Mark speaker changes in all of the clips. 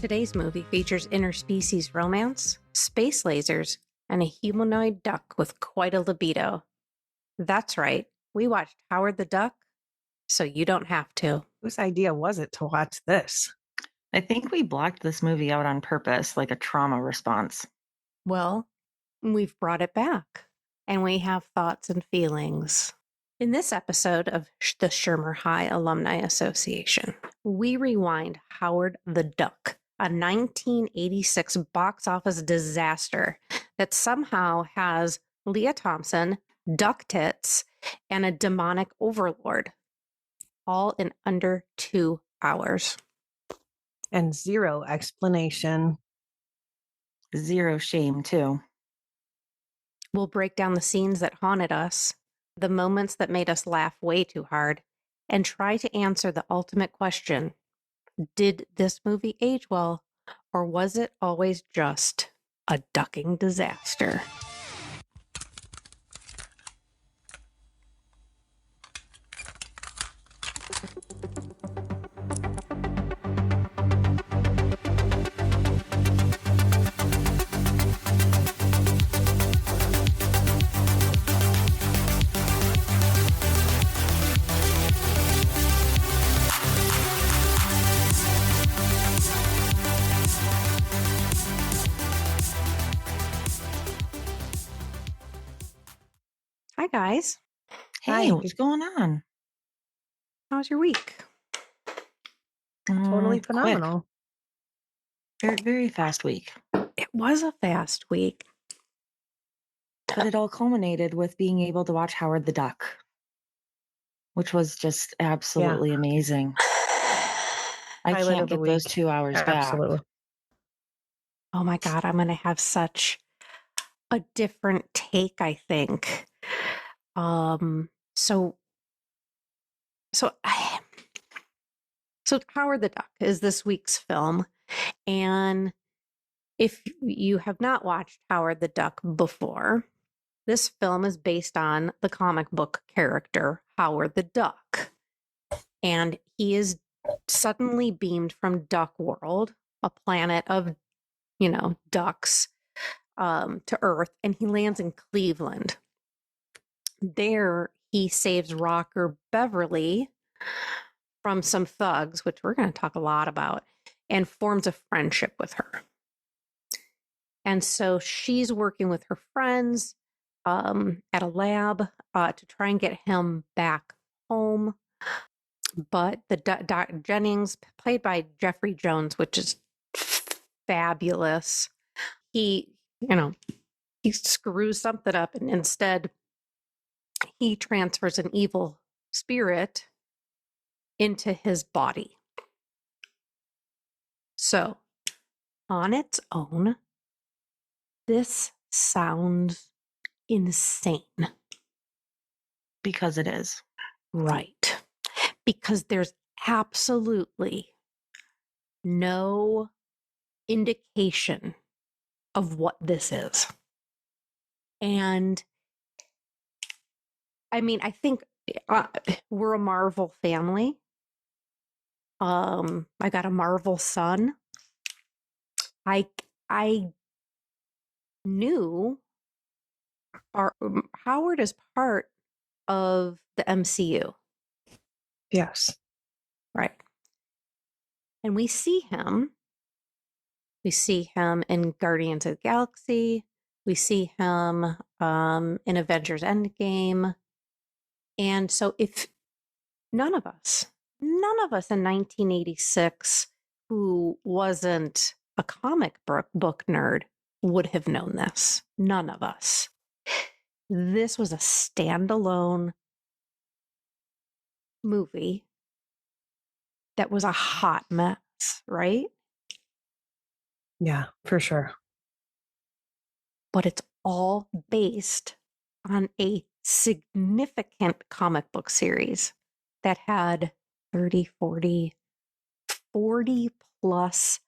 Speaker 1: Today's movie features interspecies romance, space lasers, and a humanoid duck with quite a libido. That's right, we watched Howard the Duck, so you don't have to.
Speaker 2: Whose idea was it to watch this?
Speaker 3: I think we blocked this movie out on purpose, like a trauma response.
Speaker 1: Well, we've brought it back, and we have thoughts and feelings. In this episode of the Shermer High Alumni Association, we rewind Howard the Duck, a 1986 box office disaster that somehow has Lea Thompson, duck tits, and a demonic overlord, all in under 2 hours.
Speaker 2: And zero explanation.
Speaker 3: Zero shame, too.
Speaker 1: We'll break down the scenes that haunted us, the moments that made us laugh way too hard, and try to answer the ultimate question: did this movie age well, or was it always just a ducking disaster? Hi, guys.
Speaker 3: Hey,
Speaker 2: Hi.
Speaker 3: what's going on?
Speaker 1: How's your week?
Speaker 2: Totally
Speaker 3: Quick.
Speaker 2: phenomenal.
Speaker 3: Very, very fast week.
Speaker 1: It was a fast week.
Speaker 3: But it all culminated with being able to watch Howard the Duck, which was just absolutely amazing. I
Speaker 2: Highlight
Speaker 3: can't
Speaker 2: of the
Speaker 3: get those
Speaker 2: week.
Speaker 3: 2 hours
Speaker 2: Absolutely.
Speaker 3: back.
Speaker 1: Oh my God, I'm going to have such a different take, I think. So Howard the Duck is this week's film. And if you have not watched Howard the Duck before, this film is based on the comic book character Howard the Duck. And he is suddenly beamed from Duck World, a planet of, ducks, to Earth, and he lands in Cleveland. There, he saves rocker Beverly from some thugs, which we're going to talk a lot about, and forms a friendship with her. And so she's working with her friends at a lab to try and get him back home. But the Jennings, played by Jeffrey Jones, which is fabulous, he screws something up, and instead he transfers an evil spirit into his body. So, on its own, this sounds insane.
Speaker 3: Because it is.
Speaker 1: Right. Because there's absolutely no indication of what this is. And I mean, I think we're a Marvel family. I got a Marvel son. I knew Howard is part of the MCU.
Speaker 2: Yes.
Speaker 1: Right. And we see him. We see him in Guardians of the Galaxy. We see him in Avengers Endgame. And so if none of us in 1986 who wasn't a comic book nerd would have known this. None of us. This was a standalone movie that was a hot mess, right?
Speaker 2: Yeah, for sure.
Speaker 1: But it's all based on a significant comic book series that had 30, 40 plus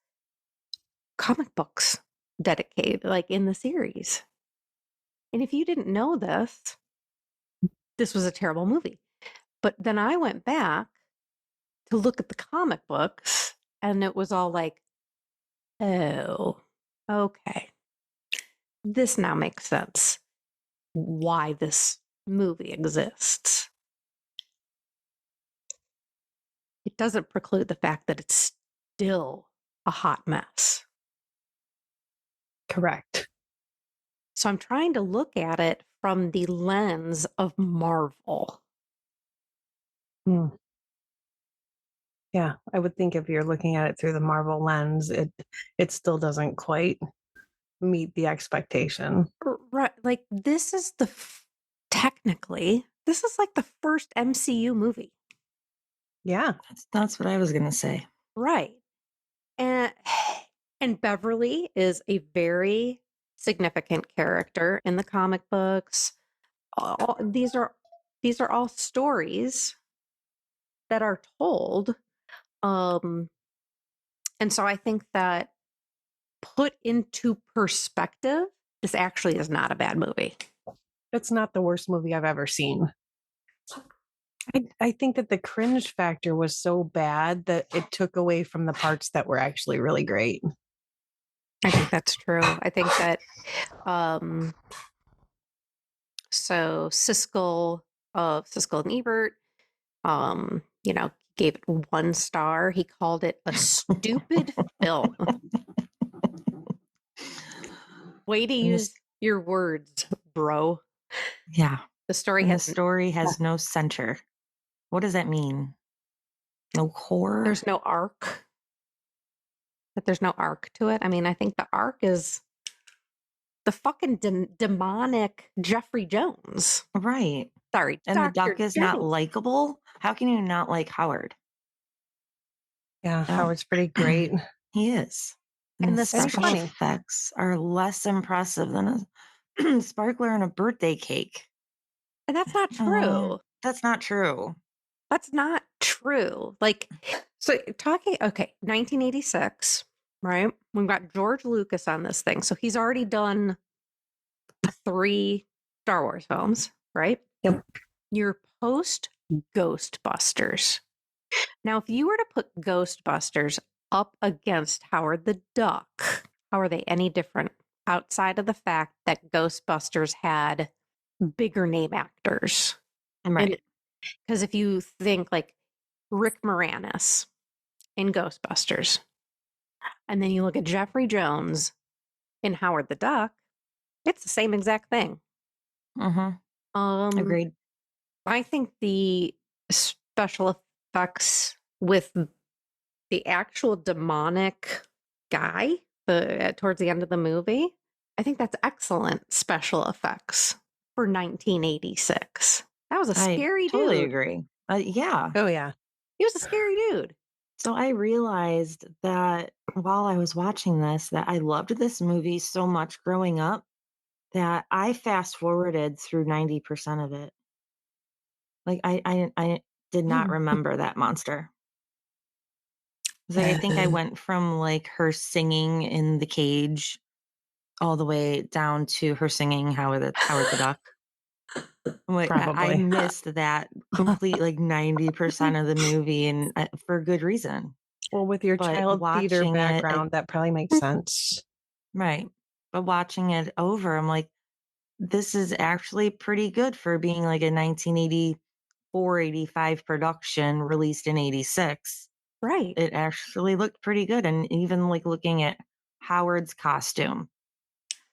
Speaker 1: comic books dedicated, like in the series. And if you didn't know this was a terrible movie. But then I went back to look at the comic books, and it was all like, Oh, okay. This now makes sense why this movie exists. It doesn't preclude the fact that it's still a hot mess.
Speaker 2: Correct.
Speaker 1: So I'm trying to look at it from the lens of Marvel.
Speaker 2: Hmm. Yeah, I would think if you're looking at it through the Marvel lens, it still doesn't quite meet the expectation.
Speaker 1: Right, like this is technically, this is like the first MCU movie.
Speaker 2: Yeah.
Speaker 3: That's what I was gonna say.
Speaker 1: Right. And and Beverly is a very significant character in the comic books. These are all stories that are told. Um and so I think that put into perspective, this actually is not a bad movie.
Speaker 2: It's not the worst movie I've ever seen. I think that the cringe factor was so bad that it took away from the parts that were actually really great.
Speaker 1: I think that's true. I think that so Siskel of Siskel and Ebert, gave it 1 star. He called it a stupid film. Way to use your words, bro.
Speaker 3: Yeah.
Speaker 1: The story
Speaker 3: And the
Speaker 1: has
Speaker 3: story has no center. What does that mean? No core?
Speaker 1: there's no arc. That there's no arc to it. I mean, I think the arc is the fucking demonic Jeffrey Jones.
Speaker 3: Right.
Speaker 1: Sorry,
Speaker 3: And the
Speaker 1: Dr.
Speaker 3: duck is not
Speaker 1: Jones.
Speaker 3: likable? How can you not like Howard?
Speaker 2: Yeah, Howard's pretty great.
Speaker 3: He is.
Speaker 1: And
Speaker 3: And the
Speaker 1: the
Speaker 3: special
Speaker 2: funny.
Speaker 3: effects are less impressive than a sparkler and a birthday cake.
Speaker 1: And that's not true.
Speaker 3: That's not true.
Speaker 1: That's not true. Like, so talking, okay, 1986, right? We've got George Lucas on this thing. So he's already done 3 Star Wars films, right?
Speaker 2: Yep.
Speaker 1: You're post Ghostbusters. Now, if you were to put Ghostbusters up against Howard the Duck, how are they any different outside of the fact that Ghostbusters had bigger name actors?
Speaker 3: Right.
Speaker 1: Because if you think like Rick Moranis in Ghostbusters, and then you look at Jeffrey Jones in Howard the Duck, it's the same exact thing.
Speaker 3: Agreed.
Speaker 1: I think the special effects with the actual demonic guy towards the end of the movie, I think that's excellent special effects for 1986. That was a scary
Speaker 3: totally
Speaker 1: dude.
Speaker 3: agree. Yeah.
Speaker 2: Oh, yeah.
Speaker 1: He was a scary dude.
Speaker 3: So I realized that while I was watching this, that I loved this movie so much growing up that I fast forwarded through 90% of it. Like I did not remember that monster. It's like I think I went from like her singing in the cage all the way down to her singing Howard the Duck. Like I
Speaker 2: Probably.
Speaker 3: missed that complete like 90% of the movie, and for good reason.
Speaker 2: Well, with your
Speaker 3: But
Speaker 2: child theater
Speaker 3: watching it,
Speaker 2: background, that probably makes sense.
Speaker 3: right? But watching it over, I'm like, this is actually pretty good for being like a 1984, 85 production released in 86.
Speaker 1: Right.
Speaker 3: It actually looked pretty good. And even like looking at Howard's costume,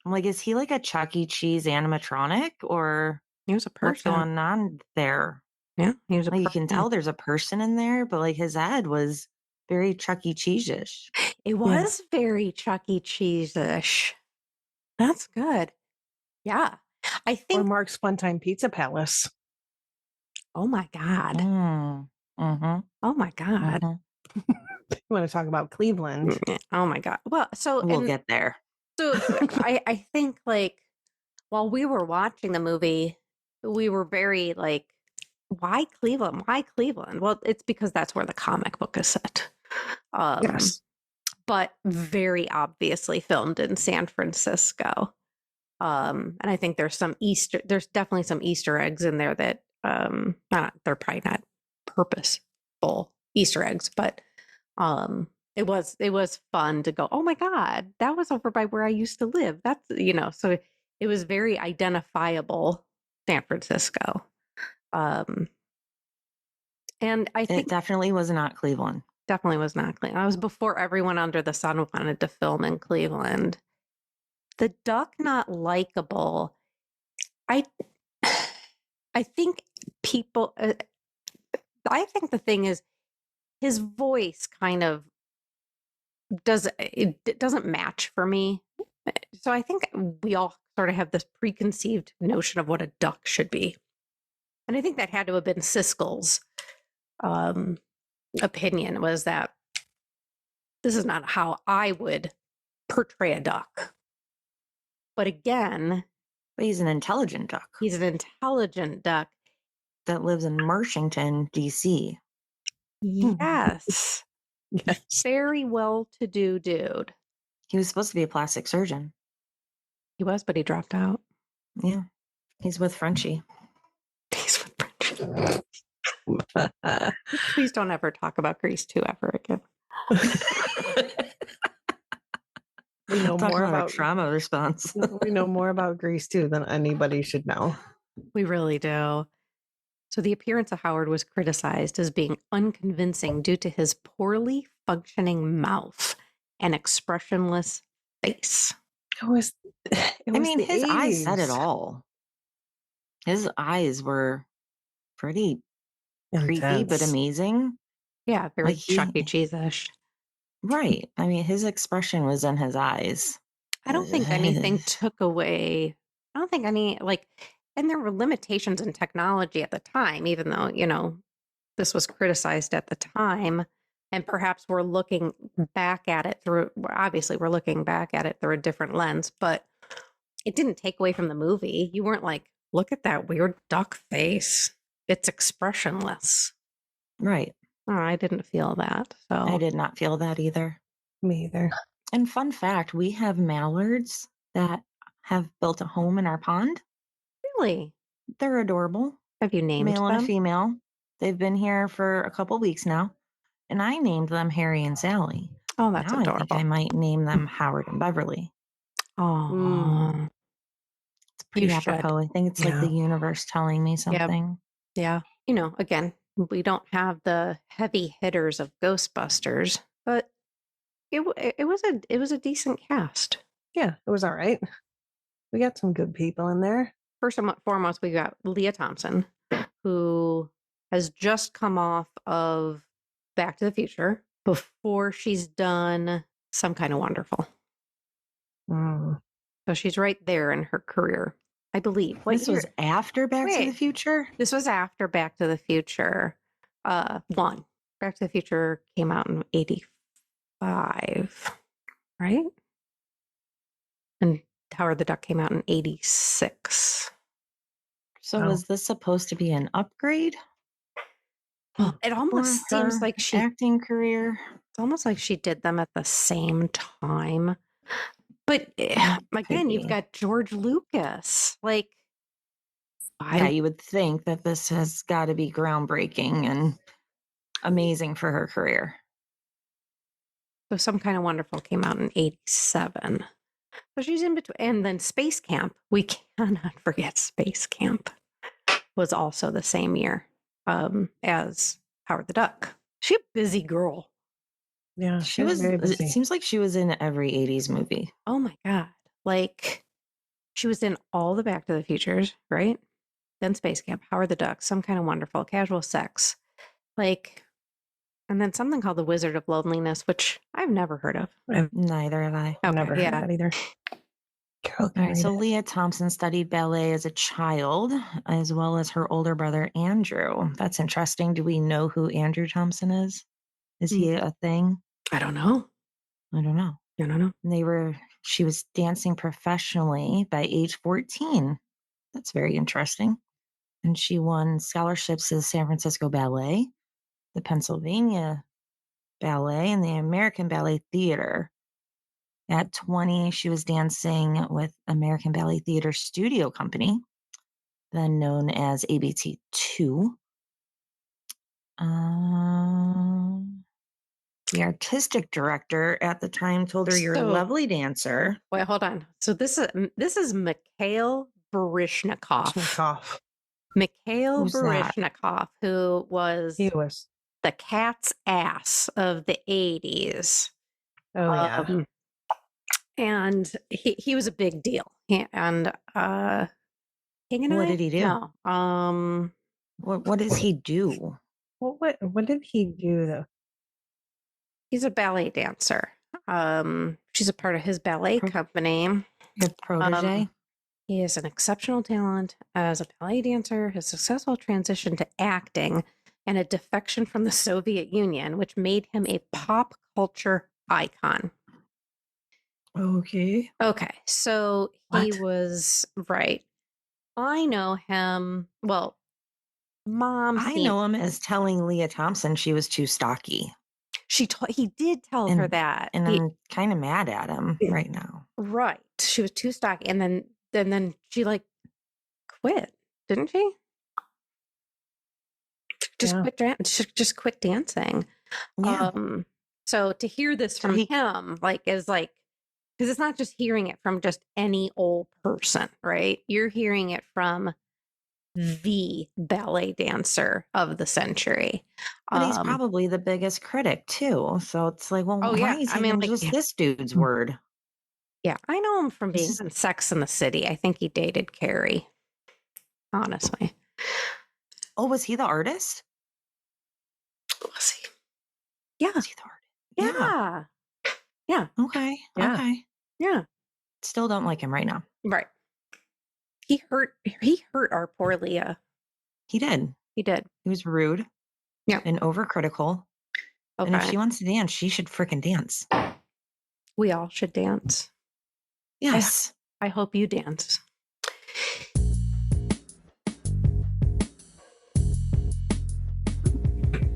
Speaker 3: I'm like, is he like a Chuck E. Cheese animatronic or
Speaker 1: He was a
Speaker 3: what's
Speaker 1: person.
Speaker 3: going on there?
Speaker 1: Yeah, he was a
Speaker 3: Like you
Speaker 1: person.
Speaker 3: can tell there's a person in there, but like his head was very Chuck E. Cheese-ish.
Speaker 1: It was very Chuck E. Cheese-ish. That's good. Yeah. I
Speaker 2: Or
Speaker 1: think,
Speaker 2: Mark's Funtime Pizza Palace.
Speaker 1: oh my God.
Speaker 3: Mm-hmm.
Speaker 1: Oh my God.
Speaker 3: Mm-hmm.
Speaker 2: You want to talk about Cleveland?
Speaker 1: Oh my God. Well, so,
Speaker 3: We'll
Speaker 1: and
Speaker 3: get there.
Speaker 1: so I think like while we were watching the movie, we were very like, why Cleveland? Why Cleveland? Well, it's because that's where the comic book is set.
Speaker 2: Yes.
Speaker 1: But very obviously filmed in San Francisco. And I think there's definitely some Easter eggs in there that they're probably not purposeful Easter eggs, but It was fun to go, oh my God, that was over by where I used to live. That's, so it was very identifiable, San Francisco. And I
Speaker 3: It
Speaker 1: think
Speaker 3: definitely was not Cleveland.
Speaker 1: definitely was not Cleveland. I was before everyone under the sun wanted to film in Cleveland. The duck not likable. I I think people I think the thing is his voice kind of it doesn't match for me. So I think we all sort of have this preconceived notion of what a duck should be. And I think that had to have been Siskel's opinion, was that this is not how I would portray a duck. But again,
Speaker 3: But he's an intelligent duck
Speaker 1: he's an intelligent duck.
Speaker 3: that lives in Mershington, D.C.
Speaker 1: Yes.
Speaker 2: Yes.
Speaker 1: Very well-to-do dude.
Speaker 3: He was supposed to be a plastic surgeon.
Speaker 1: He was, but he dropped out.
Speaker 3: Yeah. He's with Frenchie.
Speaker 1: He's with French. Please don't ever talk about Grease 2 ever again.
Speaker 2: We know
Speaker 3: Talk
Speaker 2: more
Speaker 3: about our
Speaker 2: about
Speaker 3: trauma response.
Speaker 2: we know more about Grease too than anybody should know.
Speaker 1: We really do. So the appearance of Howard was criticized as being unconvincing due to his poorly functioning mouth and expressionless face.
Speaker 2: It was
Speaker 3: I mean,
Speaker 2: the
Speaker 3: his eyes said it
Speaker 2: 80s.
Speaker 3: all. His eyes were pretty creepy, but
Speaker 2: Intense.
Speaker 3: amazing.
Speaker 1: Yeah, very
Speaker 3: Like
Speaker 1: Chuck E. Cheese-ish.
Speaker 3: right. I mean, his expression was in his eyes.
Speaker 1: I don't think anything took away. I don't think any, and there were limitations in technology at the time, even though, this was criticized at the time. And perhaps we're looking back at it obviously, we're looking back at it through a different lens, but it didn't take away from the movie. You weren't like, look at that weird duck face. It's expressionless.
Speaker 3: Right.
Speaker 1: Oh, I didn't feel that. So
Speaker 3: I did not feel that either.
Speaker 2: Me either.
Speaker 3: And fun fact, we have mallards that have built a home in our pond.
Speaker 1: really,
Speaker 3: They're adorable.
Speaker 1: have you named
Speaker 3: Male and a
Speaker 1: them?
Speaker 3: female. They've been here for a couple weeks now. And I named them Harry and Sally.
Speaker 1: Oh, that's
Speaker 3: Now I think I
Speaker 1: adorable.
Speaker 3: might name them Howard and Beverly.
Speaker 1: Oh,
Speaker 3: It's pretty
Speaker 1: you
Speaker 3: apropos.
Speaker 1: should.
Speaker 3: I think it's like the
Speaker 2: Yeah.
Speaker 3: universe telling me something.
Speaker 1: Yeah. Again, we don't have the heavy hitters of Ghostbusters, but it was a decent cast.
Speaker 2: Yeah, it was all right. We got some good people in there.
Speaker 1: First and foremost, we got Lea Thompson, who has just come off of Back to the Future before she's done Some Kind of Wonderful.
Speaker 2: Mm.
Speaker 1: So she's right there in her career, I believe. What
Speaker 3: This
Speaker 1: year?
Speaker 3: was after Back to the
Speaker 1: Wait.
Speaker 3: Future?
Speaker 1: This was after Back to the Future 1. Back to the Future came out in 85, right? And Howard the Duck came out in 86.
Speaker 3: So
Speaker 2: Wow.
Speaker 3: was this supposed to be an upgrade
Speaker 1: Well, it
Speaker 3: for
Speaker 1: almost seems
Speaker 3: her
Speaker 1: like it's
Speaker 3: acting career?
Speaker 1: almost like she did them at the same time. But again, you've
Speaker 3: be.
Speaker 1: got George Lucas.
Speaker 3: Yeah, you would think that this has got to be groundbreaking and amazing for her career.
Speaker 1: So Some Kind of Wonderful came out in 87. So she's in between. And then Space Camp, we cannot forget Space Camp, was also the same year as Howard the Duck. She's a busy girl.
Speaker 2: Yeah,
Speaker 3: She was,
Speaker 2: very
Speaker 3: it
Speaker 2: busy.
Speaker 3: seems like she was in every 80s movie.
Speaker 1: Oh my God. She was in all the Back to the Futures, right? Then Space Camp, Howard the Duck, Some Kind of Wonderful, Casual Sex. And then something called The Wizard of Loneliness, which I've never heard of.
Speaker 3: Neither have I.
Speaker 2: I've never heard of that either. Carol,
Speaker 3: All right, so Lea Thompson studied ballet as a child, as well as her older brother, Andrew. That's interesting. Do we know who Andrew Thompson is? Is he a thing?
Speaker 1: I don't know.
Speaker 3: I don't know.
Speaker 1: I don't know.
Speaker 3: She was dancing professionally by age 14. That's very interesting. And she won scholarships to the San Francisco Ballet, the Pennsylvania Ballet, and the American Ballet Theater. At 20, she was dancing with American Ballet Theater Studio Company, then known as ABT2. The artistic director at the time told her, "You're a lovely dancer."
Speaker 1: Wait, hold on. So this is Mikhail Baryshnikov.
Speaker 2: Cough.
Speaker 1: Mikhail
Speaker 3: Who's that?
Speaker 1: Baryshnikov, who was
Speaker 2: He was.
Speaker 1: the cat's ass of the 80s.
Speaker 2: Oh yeah.
Speaker 1: And he was a big deal. And King and
Speaker 3: What
Speaker 1: I?
Speaker 3: did he do?
Speaker 1: No.
Speaker 3: What does he do?
Speaker 2: What did he do though?
Speaker 1: He's a ballet dancer. She's a part of his ballet company.
Speaker 3: Your protege?
Speaker 1: He is an exceptional talent as a ballet dancer, his successful transition to acting, and a defection from the Soviet Union, which made him a pop culture icon.
Speaker 3: Okay.
Speaker 1: Okay, so he
Speaker 3: What?
Speaker 1: was right. I know him. Well, Mom.
Speaker 3: I know him as telling Lea Thompson she was too stocky.
Speaker 1: He did tell her that,
Speaker 3: and I'm kind of mad at him right now.
Speaker 1: Right, she was too stocky, and then she like quit, didn't she? Just quit dancing.
Speaker 3: Yeah.
Speaker 1: So to hear this from him, like, is like, because it's not just hearing it from just any old person, right? You're hearing it from the ballet dancer of the century.
Speaker 3: But he's probably the biggest critic too. So it's like, well, why are you taking just this dude's word?
Speaker 1: Yeah, I know him from being on Sex and the City. I think he dated Carrie. Honestly.
Speaker 3: Oh, was he the artist?
Speaker 1: Was he? Yeah.
Speaker 3: Was he the artist?
Speaker 1: Yeah.
Speaker 3: Okay.
Speaker 2: Yeah.
Speaker 3: Okay.
Speaker 1: Yeah.
Speaker 3: Still don't like him right now.
Speaker 1: Right. He hurt our poor Leah.
Speaker 3: He did.
Speaker 1: He did.
Speaker 3: He was rude.
Speaker 1: Yeah.
Speaker 3: And overcritical. Okay. And if she wants to dance, she should freaking dance.
Speaker 1: We all should dance.
Speaker 3: Yes.
Speaker 1: I hope you dance.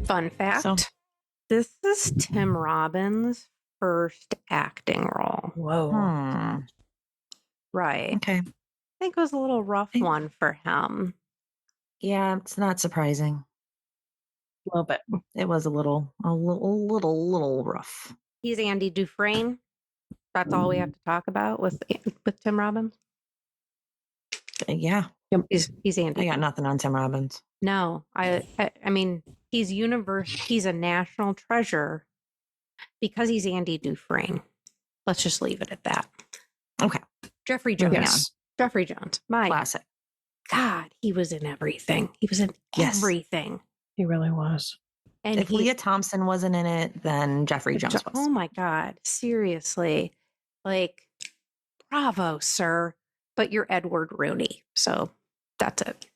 Speaker 1: Fun fact. This is Tim Robbins' first acting role.
Speaker 2: Whoa.
Speaker 1: Right.
Speaker 3: Okay.
Speaker 1: I think it was a little rough one for him.
Speaker 3: Yeah, it's not surprising.
Speaker 2: A little bit.
Speaker 3: It was a little rough.
Speaker 1: He's Andy Dufresne. That's all we have to talk about with Tim Robbins.
Speaker 3: Yeah.
Speaker 1: He's Andy.
Speaker 3: I got nothing on Tim Robbins.
Speaker 1: No, I mean, he's he's a national treasure because he's Andy Dufresne. Let's just leave it at that.
Speaker 3: Okay.
Speaker 1: Jeffrey Jones. Yes. Jeffrey Jones. My
Speaker 3: classic.
Speaker 1: God, he was in everything. He was in everything.
Speaker 2: He really was.
Speaker 3: And if Lea Thompson wasn't in it, then Jeffrey Jones was.
Speaker 1: Oh my God. Seriously. Like, bravo, sir. But you're Edward Rooney. So that's it.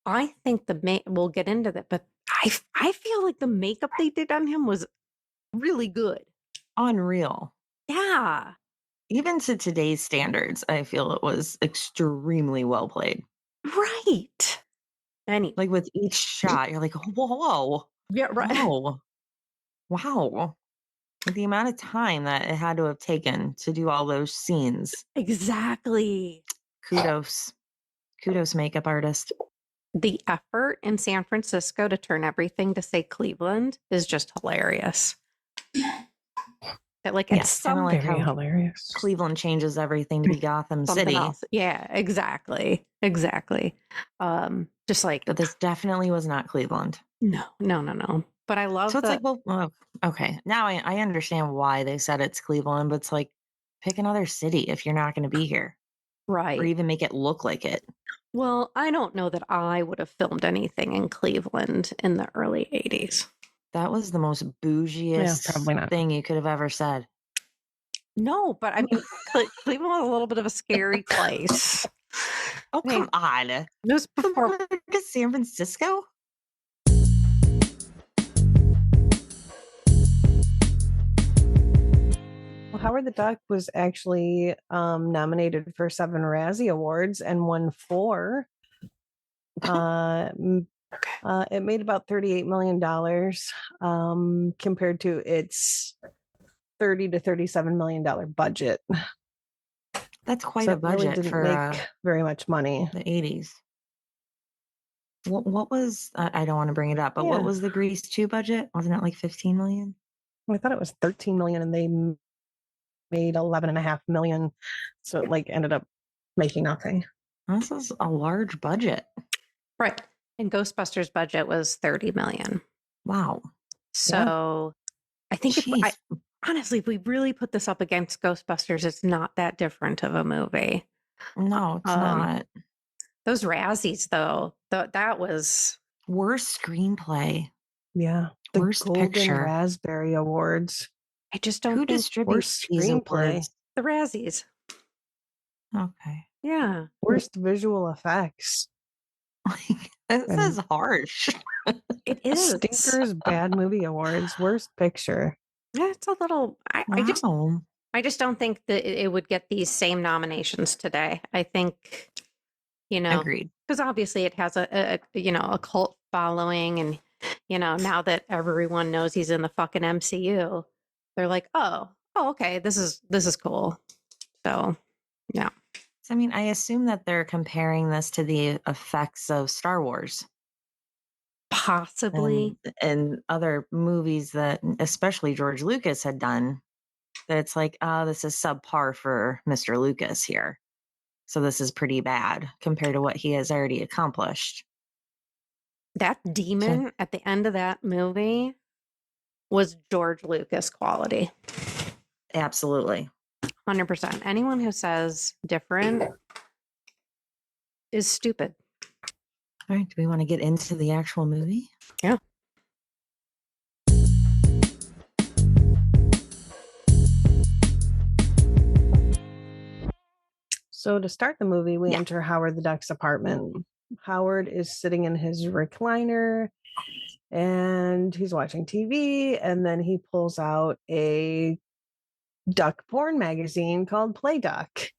Speaker 1: I think we'll get into that, but I feel like the makeup they did on him was really good.
Speaker 3: Unreal.
Speaker 1: Yeah.
Speaker 3: Even to today's standards, I feel it was extremely well played.
Speaker 1: Right.
Speaker 3: Like with each shot, you're like, whoa.
Speaker 1: Yeah, right.
Speaker 3: Whoa. Wow. The amount of time that it had to have taken to do all those scenes.
Speaker 1: Exactly.
Speaker 3: Kudos, makeup artist.
Speaker 1: The effort in San Francisco to turn everything to say Cleveland is just hilarious. It's
Speaker 2: kind of like very hilarious.
Speaker 3: Cleveland changes everything to be Gotham City.
Speaker 1: Else. Yeah, exactly. Just like,
Speaker 3: but this definitely was not Cleveland.
Speaker 1: No. But I love.
Speaker 3: So it's like, well, okay. Now I understand why they said it's Cleveland, but it's like, pick another city if you're not going to be here,
Speaker 1: right?
Speaker 3: Or even make it look like it.
Speaker 1: Well, I don't know that I would have filmed anything in Cleveland in the early 80s.
Speaker 3: That was the most bougiest thing you could have ever said.
Speaker 1: No, but I mean, Cleveland was a little bit of a scary place.
Speaker 3: Oh, come on. It
Speaker 1: was before
Speaker 3: San Francisco?
Speaker 2: Well, Howard the Duck was actually nominated for 7 Razzie Awards and won 4. It made about $38 million compared to its $30 to $37 million budget.
Speaker 3: That's quite a budget.
Speaker 2: Really didn't make very much money.
Speaker 3: The 80s. What was, I don't want to bring it up, but what was the Grease 2 budget? Wasn't it like 15 million?
Speaker 2: I thought it was 13 million and they made 11.5 million. So it like ended up making nothing.
Speaker 3: This is a large budget.
Speaker 1: Right. And Ghostbusters budget was 30 million.
Speaker 3: Wow.
Speaker 1: So I think
Speaker 3: Jeez.
Speaker 1: honestly, if we really put this up against Ghostbusters, it's not that different of a movie.
Speaker 3: No, it's not.
Speaker 1: Those Razzies, though, that was
Speaker 3: Worst screenplay.
Speaker 2: Yeah. The
Speaker 3: Worst
Speaker 2: Golden
Speaker 3: picture.
Speaker 2: Raspberry Awards.
Speaker 1: I just don't
Speaker 3: Who
Speaker 1: think
Speaker 3: distributes
Speaker 2: Worst
Speaker 3: these
Speaker 2: screenplay.
Speaker 3: awards?
Speaker 1: the Razzies.
Speaker 3: Okay.
Speaker 1: Yeah.
Speaker 2: Worst visual effects.
Speaker 3: Like, this
Speaker 2: And-
Speaker 3: is harsh.
Speaker 1: It is.
Speaker 2: Stinkers Bad Movie Awards. Worst picture.
Speaker 1: Yeah, it's a little.
Speaker 3: Wow.
Speaker 1: I just don't think that it would get these same nominations today. I think,
Speaker 3: Agreed.
Speaker 1: because obviously it has a cult following, and now that everyone knows he's in the fucking MCU, they're like, oh, okay, this is cool. So, yeah.
Speaker 3: So, I mean, I assume that they're comparing this to the effects of Star Wars
Speaker 1: Possibly.
Speaker 3: and other movies that, especially George Lucas, had done. That it's like, this is subpar for Mr. Lucas here. So this is pretty bad compared to what he has already accomplished.
Speaker 1: That demon at the end of that movie was George Lucas quality.
Speaker 3: Absolutely.
Speaker 1: 100%. Anyone who says different is stupid.
Speaker 3: All right. Do we want to get into the actual movie?
Speaker 1: Yeah.
Speaker 2: So to start the movie, we enter Howard the Duck's apartment. Howard is sitting in his recliner and he's watching TV, and then he pulls out a duck porn magazine called Play Duck.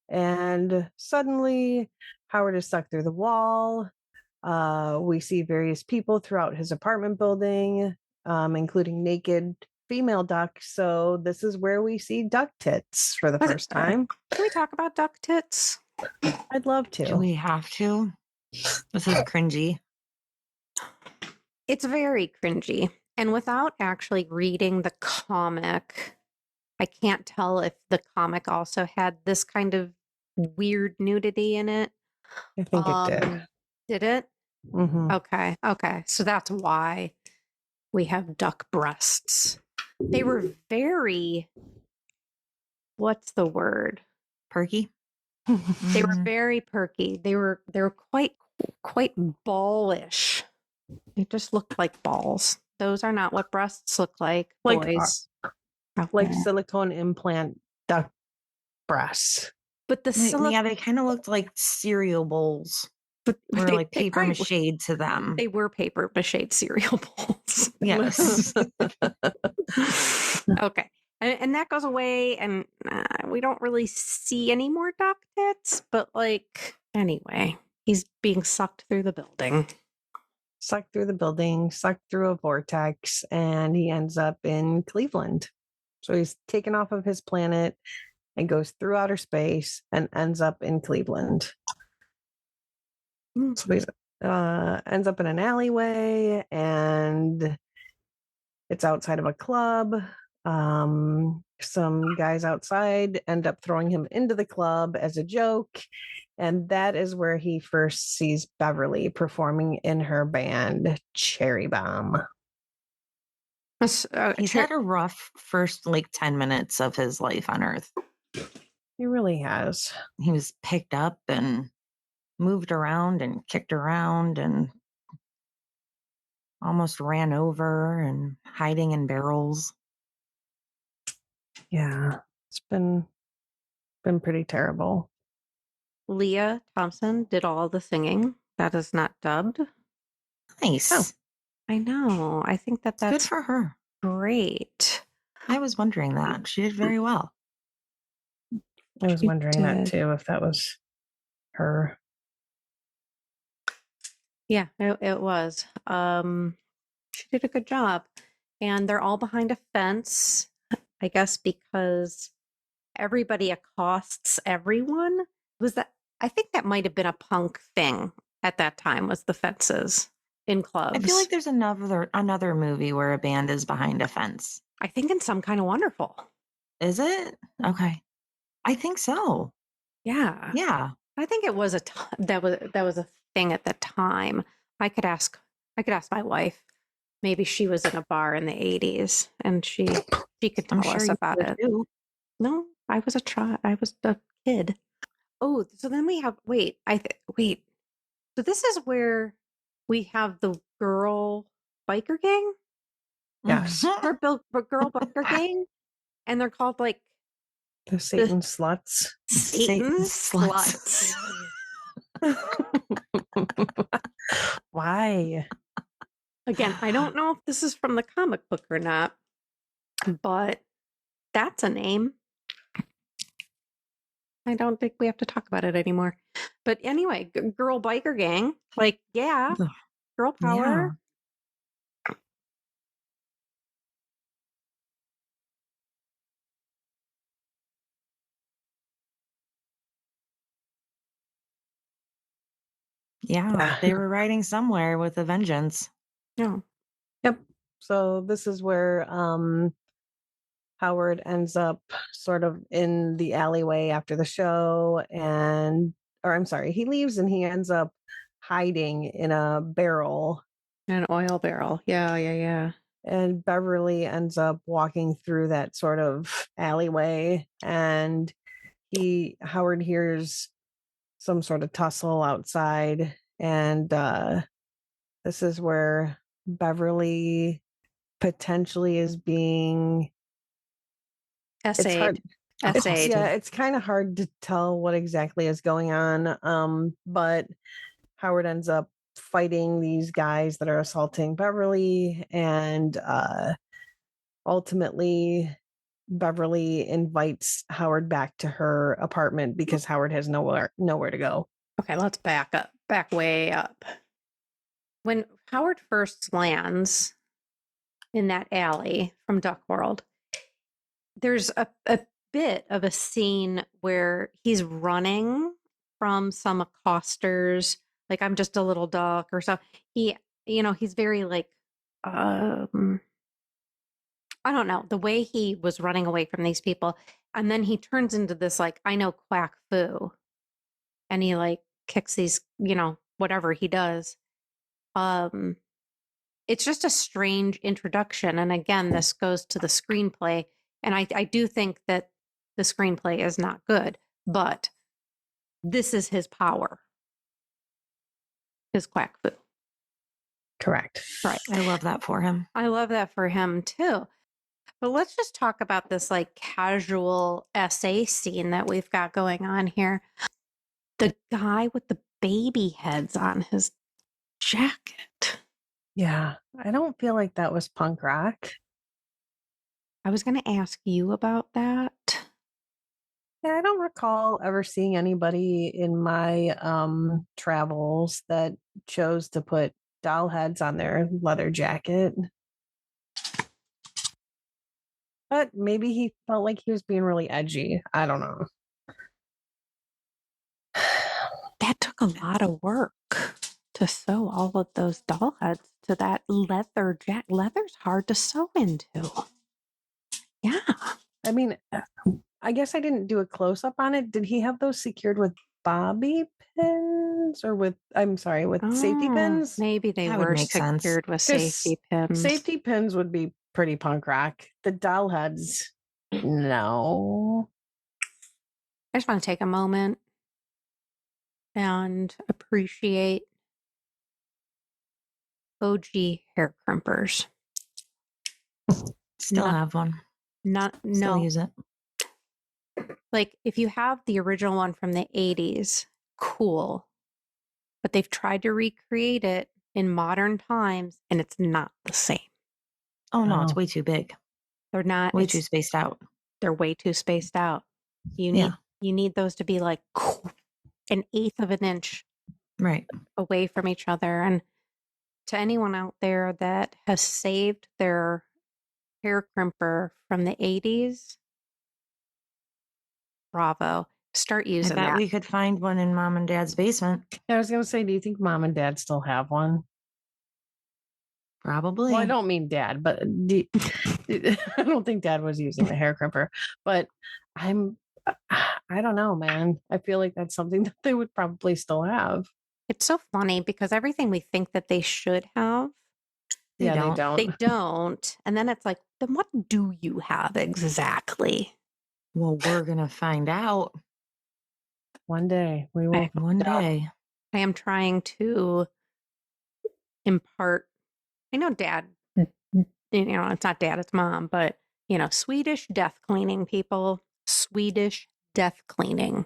Speaker 2: And suddenly Howard is sucked through the wall. We see various people throughout his apartment building, including naked female ducks. So this is where we see duck tits for the first time.
Speaker 1: Can we talk about duck tits?
Speaker 2: I'd love to.
Speaker 3: Do we have to? This is cringy.
Speaker 1: It's very cringy. And without actually reading the comic, I can't tell if the comic also had this kind of weird nudity in it.
Speaker 2: I think it did.
Speaker 1: Did it?
Speaker 2: Mm-hmm.
Speaker 1: Okay. So that's why we have duck breasts. They were very, what's the word?
Speaker 3: Perky?
Speaker 1: They were very perky. They were quite ballish. They just looked like balls. Those are not what breasts look like, boys.
Speaker 2: Like silicone implant duck breasts.
Speaker 1: But the
Speaker 3: yeah, they kind of looked like cereal bowls. Or like paper mache to them.
Speaker 1: They were paper mache cereal bowls.
Speaker 3: Yes.
Speaker 1: Okay. And that goes away, and we don't really see any more duck tits, but anyway, he's being sucked through the building.
Speaker 2: Sucked through the building, sucked through a vortex, and he ends up in Cleveland. So he's taken off of his planet and goes through outer space and ends up in Cleveland. So he ends up in an alleyway, and it's outside of a club. Some guys outside end up throwing him into the club as a joke. And that is where he first sees Beverly performing in her band, Cherry Bomb.
Speaker 3: He's had a rough first 10 minutes of his life on Earth.
Speaker 2: He really has.
Speaker 3: He was picked up and moved around and kicked around and almost ran over and hiding in barrels.
Speaker 2: Yeah, it's been pretty terrible.
Speaker 1: Lea Thompson did all the singing. That is not dubbed.
Speaker 3: Nice.
Speaker 1: Oh, I know. I think that's
Speaker 3: good for her.
Speaker 1: Great.
Speaker 3: I was wondering that. She did very well.
Speaker 2: I was wondering that too, if that was her.
Speaker 1: Yeah, it was. She did a good job. And they're all behind a fence, I guess, because everybody accosts everyone. I think that might have been a punk thing at that time, was the fences in clubs.
Speaker 3: I feel like there's another movie where a band is behind a fence.
Speaker 1: I think in Some Kind of Wonderful.
Speaker 3: Is it? Okay. I think so.
Speaker 1: Yeah.
Speaker 3: Yeah.
Speaker 1: I think it was that was a thing at the time. I could ask my wife. Maybe she was in a bar in the 80s and she could
Speaker 3: I'm
Speaker 1: tell
Speaker 3: sure
Speaker 1: us
Speaker 3: you
Speaker 1: about
Speaker 3: would
Speaker 1: it.
Speaker 3: too.
Speaker 1: No, I was a kid. Oh, so then we have wait. So this is where we have the girl biker gang
Speaker 2: Yes.
Speaker 1: or girl biker gang, and they're called like
Speaker 2: The Satan sluts.
Speaker 1: Satan
Speaker 3: sluts.
Speaker 1: sluts.
Speaker 2: Why?
Speaker 1: Again, I don't know if this is from the comic book or not, but that's a name. I don't think we have to talk about it anymore. But anyway, girl biker gang, like, yeah, girl power.
Speaker 3: Yeah, they were riding somewhere with a vengeance.
Speaker 1: No.
Speaker 2: Yep. So this is where Howard ends up sort of in the alleyway after the show, he leaves and he ends up hiding in a barrel.
Speaker 1: An oil barrel. Yeah.
Speaker 2: And Beverly ends up walking through that sort of alleyway, and Howard hears some sort of tussle outside, and this is where Beverly potentially is being
Speaker 1: Essayed.
Speaker 2: it's kind of hard to tell what exactly is going on. But Howard ends up fighting these guys that are assaulting Beverly, and ultimately Beverly invites Howard back to her apartment because Howard has nowhere to go.
Speaker 1: Okay, let's back way up. When Howard first lands in that alley from Duck World, there's a bit of a scene where he's running from some accosters, like I'm just a little duck or so. He's very like, I don't know, the way he was running away from these people. And then he turns into this, like, I know quack foo. And he like kicks these, whatever he does. It's just a strange introduction. And again, this goes to the screenplay. And I do think that the screenplay is not good, but this is his power. His quack foo.
Speaker 2: Correct.
Speaker 1: Right.
Speaker 3: I love that for him.
Speaker 1: I love that for him too. But let's just talk about this like casual essay scene that we've got going on here. The guy with the baby heads on his jacket.
Speaker 2: Yeah, I don't feel like that was punk rock.
Speaker 1: I was going to ask you about that.
Speaker 2: Yeah, I don't recall ever seeing anybody in my travels that chose to put doll heads on their leather jacket. But maybe he felt like he was being really edgy. I don't know.
Speaker 1: That took a lot of work to sew all of those doll heads to that leather jacket. Leather's hard to sew into. Yeah.
Speaker 2: I mean, I guess I didn't do a close up on it. Did he have those secured with bobby pins or with safety pins?
Speaker 1: Maybe they
Speaker 3: That would
Speaker 1: were
Speaker 3: make sense.
Speaker 1: secured with safety pins.
Speaker 2: Safety pins would be pretty punk rock. The doll heads, no.
Speaker 1: I just want to take a moment and appreciate OG hair crimpers.
Speaker 3: Still have one.
Speaker 1: No.
Speaker 3: Use it.
Speaker 1: Like if you have the original one from the 80s, cool. But they've tried to recreate it in modern times and it's not the same.
Speaker 3: Oh no, it's way too big.
Speaker 1: They're not
Speaker 3: way too spaced out.
Speaker 1: They're way too spaced out. You need those to be like an eighth of an inch away from each other. And to anyone out there that has saved their hair crimper from the 80s, bravo. Start using that.
Speaker 3: I bet we could find one in mom and dad's basement.
Speaker 2: I was going to say, do you think mom and dad still have one?
Speaker 3: Probably.
Speaker 2: Well, I don't mean dad, but I don't think dad was using the hair crimper. But I don't know, man. I feel like that's something that they would probably still have.
Speaker 1: It's so funny because everything we think that they should have,
Speaker 3: They
Speaker 2: They
Speaker 3: don't.
Speaker 1: they
Speaker 2: don't.
Speaker 1: don't. And then it's like, then what do you have exactly?
Speaker 3: Well, we're going to find out
Speaker 2: One day we will.
Speaker 3: one day.
Speaker 1: I am trying to impart, I know dad, it's not dad, it's mom, but, Swedish death cleaning, people. Swedish death cleaning.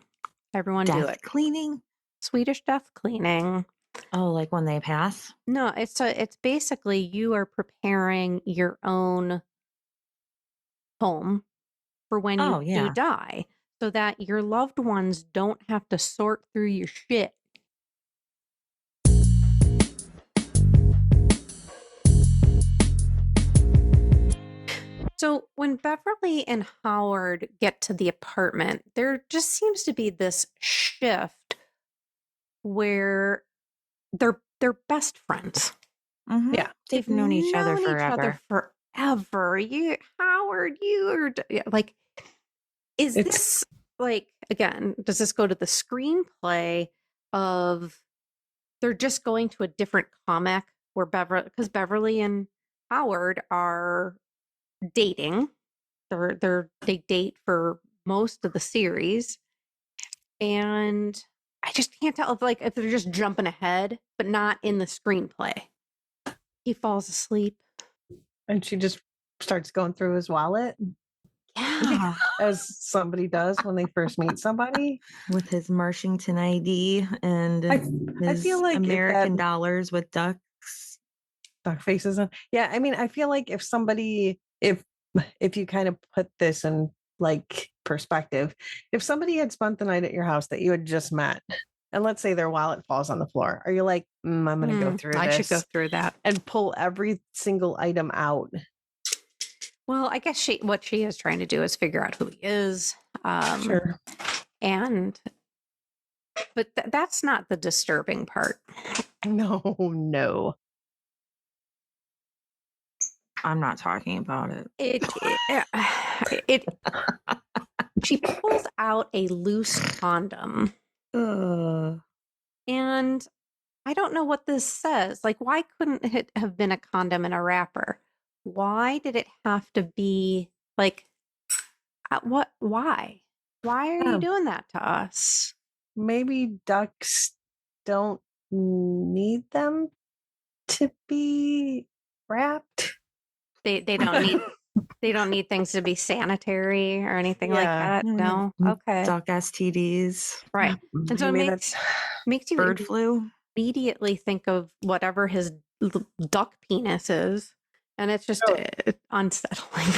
Speaker 1: Everyone do
Speaker 3: Death
Speaker 1: it.
Speaker 3: cleaning?
Speaker 1: Swedish death cleaning.
Speaker 3: Oh, like when they pass?
Speaker 1: No, it's basically you are preparing your own home for when you
Speaker 3: Oh, yeah.
Speaker 1: do die so that your loved ones don't have to sort through your shit. So when Beverly and Howard get to the apartment, there just seems to be this shift where they're best friends.
Speaker 3: Mm-hmm.
Speaker 2: Yeah.
Speaker 3: They've known each other forever.
Speaker 1: forever. You, Howard, like, this like, again, does this go to the screenplay of they're just going to a different comic where because Beverly and Howard are dating. They date for most of the series. And I just can't tell if they're just jumping ahead, but not in the screenplay. He falls asleep.
Speaker 2: And she just starts going through his wallet.
Speaker 1: Yeah.
Speaker 2: As somebody does when they first meet somebody.
Speaker 3: With his Marshington ID and
Speaker 2: I
Speaker 3: his
Speaker 2: feel like
Speaker 3: American dollars with ducks.
Speaker 2: Duck faces. Yeah, I mean, I feel like if somebody, if you kind of put this in like perspective, if somebody had spent the night at your house that you had just met, and let's say their wallet falls on the floor, are you like, I'm going to go through
Speaker 1: I
Speaker 2: this
Speaker 1: should go through that
Speaker 2: and pull every single item out?
Speaker 1: Well, I guess what she is trying to do is figure out who he is.
Speaker 2: Sure.
Speaker 1: But that's not the disturbing part.
Speaker 2: No.
Speaker 3: I'm not talking about it.
Speaker 1: She pulls out a loose condom. And I don't know what this says. Like, why couldn't it have been a condom in a wrapper? Why did it have to be like, what? Why? Why are you doing that to us?
Speaker 2: Maybe ducks don't need them to be wrapped.
Speaker 1: They don't need things to be sanitary or anything like that. No.
Speaker 3: Mm-hmm.
Speaker 1: Okay.
Speaker 3: Duck STDs.
Speaker 1: Right. And so it makes you
Speaker 3: bird flu.
Speaker 1: Immediately think of whatever his duck penis is, and it's just unsettling.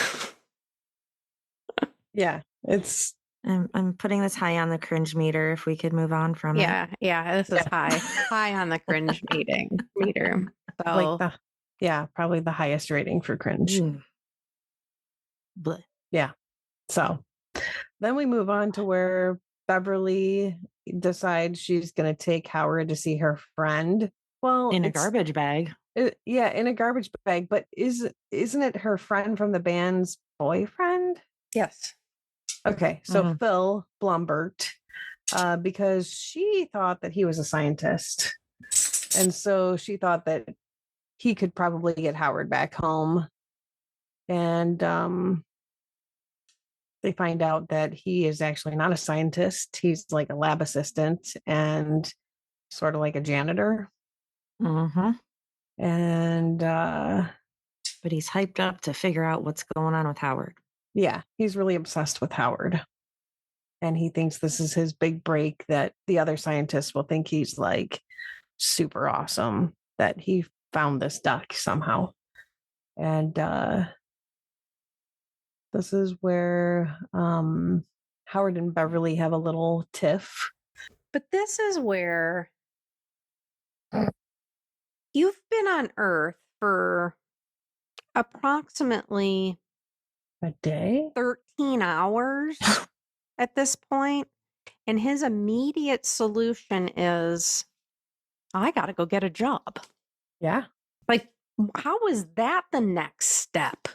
Speaker 2: Yeah, it's.
Speaker 3: I'm putting this high on the cringe meter. If we could move on from it.
Speaker 1: Yeah. This is high on the cringe meter. So
Speaker 2: Probably the highest rating for cringe. Yeah. So then we move on to where Beverly decides she's going to take Howard to see her friend. Well,
Speaker 3: in a garbage bag.
Speaker 2: In a garbage bag. But isn't it her friend from the band's boyfriend?
Speaker 1: Yes.
Speaker 2: Okay. So Phil Blumbert, because she thought that he was a scientist. And so she thought that he could probably get Howard back home. And they find out that he is actually not a scientist. He's like a lab assistant and sort of like a janitor.
Speaker 3: Mm-hmm.
Speaker 2: And
Speaker 3: but he's hyped up to figure out what's going on with Howard.
Speaker 2: Yeah, he's really obsessed with Howard. And he thinks this is his big break, that the other scientists will think he's like super awesome, that he found this duck somehow. And this is where Howard and Beverly have a little tiff.
Speaker 1: But this is where you've been on Earth for approximately
Speaker 2: a day,
Speaker 1: 13 hours at this point, and his immediate solution is, I got to go get a job.
Speaker 2: Yeah.
Speaker 1: Like, How is that the next step?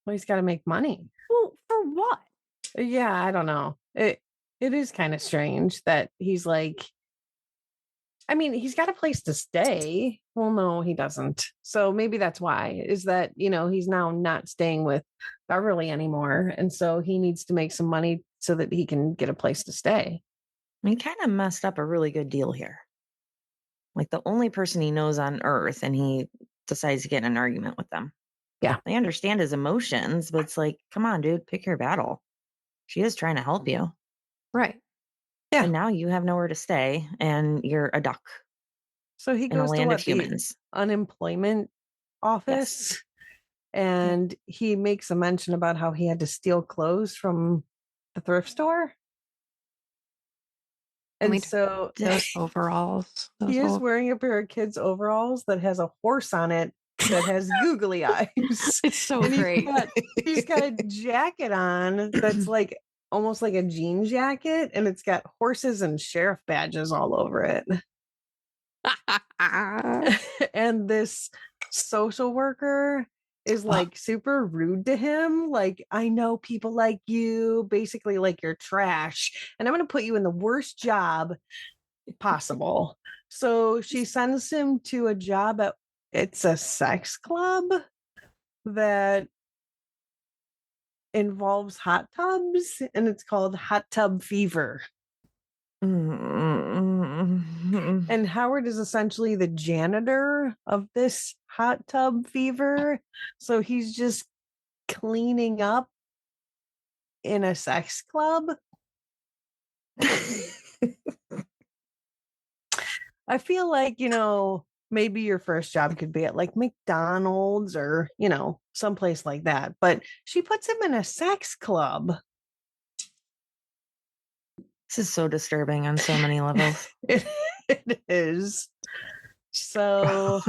Speaker 2: Well, he's got to make money.
Speaker 1: Well, for what?
Speaker 2: Yeah, I don't know. It is kind of strange that he's like, I mean, he's got a place to stay. Well, no, he doesn't. So maybe that's why, is that, he's now not staying with Beverly anymore. And so he needs to make some money so that he can get a place to stay.
Speaker 3: He kind of messed up a really good deal here. Like the only person he knows on Earth, and he decides to get in an argument with them.
Speaker 2: Yeah.
Speaker 3: I understand his emotions, but it's like, come on, dude, pick your battle. She is trying to help you.
Speaker 1: Right.
Speaker 2: Yeah.
Speaker 3: And now you have nowhere to stay and you're a duck.
Speaker 2: So he
Speaker 3: in a
Speaker 2: goes to
Speaker 3: land of
Speaker 2: the
Speaker 3: humans.
Speaker 2: unemployment office.
Speaker 3: Yes.
Speaker 2: And he makes a mention about how he had to steal clothes from the thrift store. And so
Speaker 1: those overalls.
Speaker 2: He is wearing a pair of kids' overalls that has a horse on it that has googly eyes.
Speaker 1: It's so
Speaker 2: And
Speaker 1: great.
Speaker 2: He's got a jacket on that's like almost like a jean jacket, and it's got horses and sheriff badges all over it. And this social worker is like super rude to him. Like, I know people like you, basically like you're trash, and I'm going to put you in the worst job possible. So she sends him to a job it's a sex club that involves hot tubs, and it's called Hot Tub Fever. And Howard is essentially the janitor of this hot tub fever. So he's just cleaning up in a sex club. I feel like, maybe your first job could be at like McDonald's or, someplace like that. But she puts him in a sex club.
Speaker 3: This is so disturbing on so many levels.
Speaker 2: It is. So,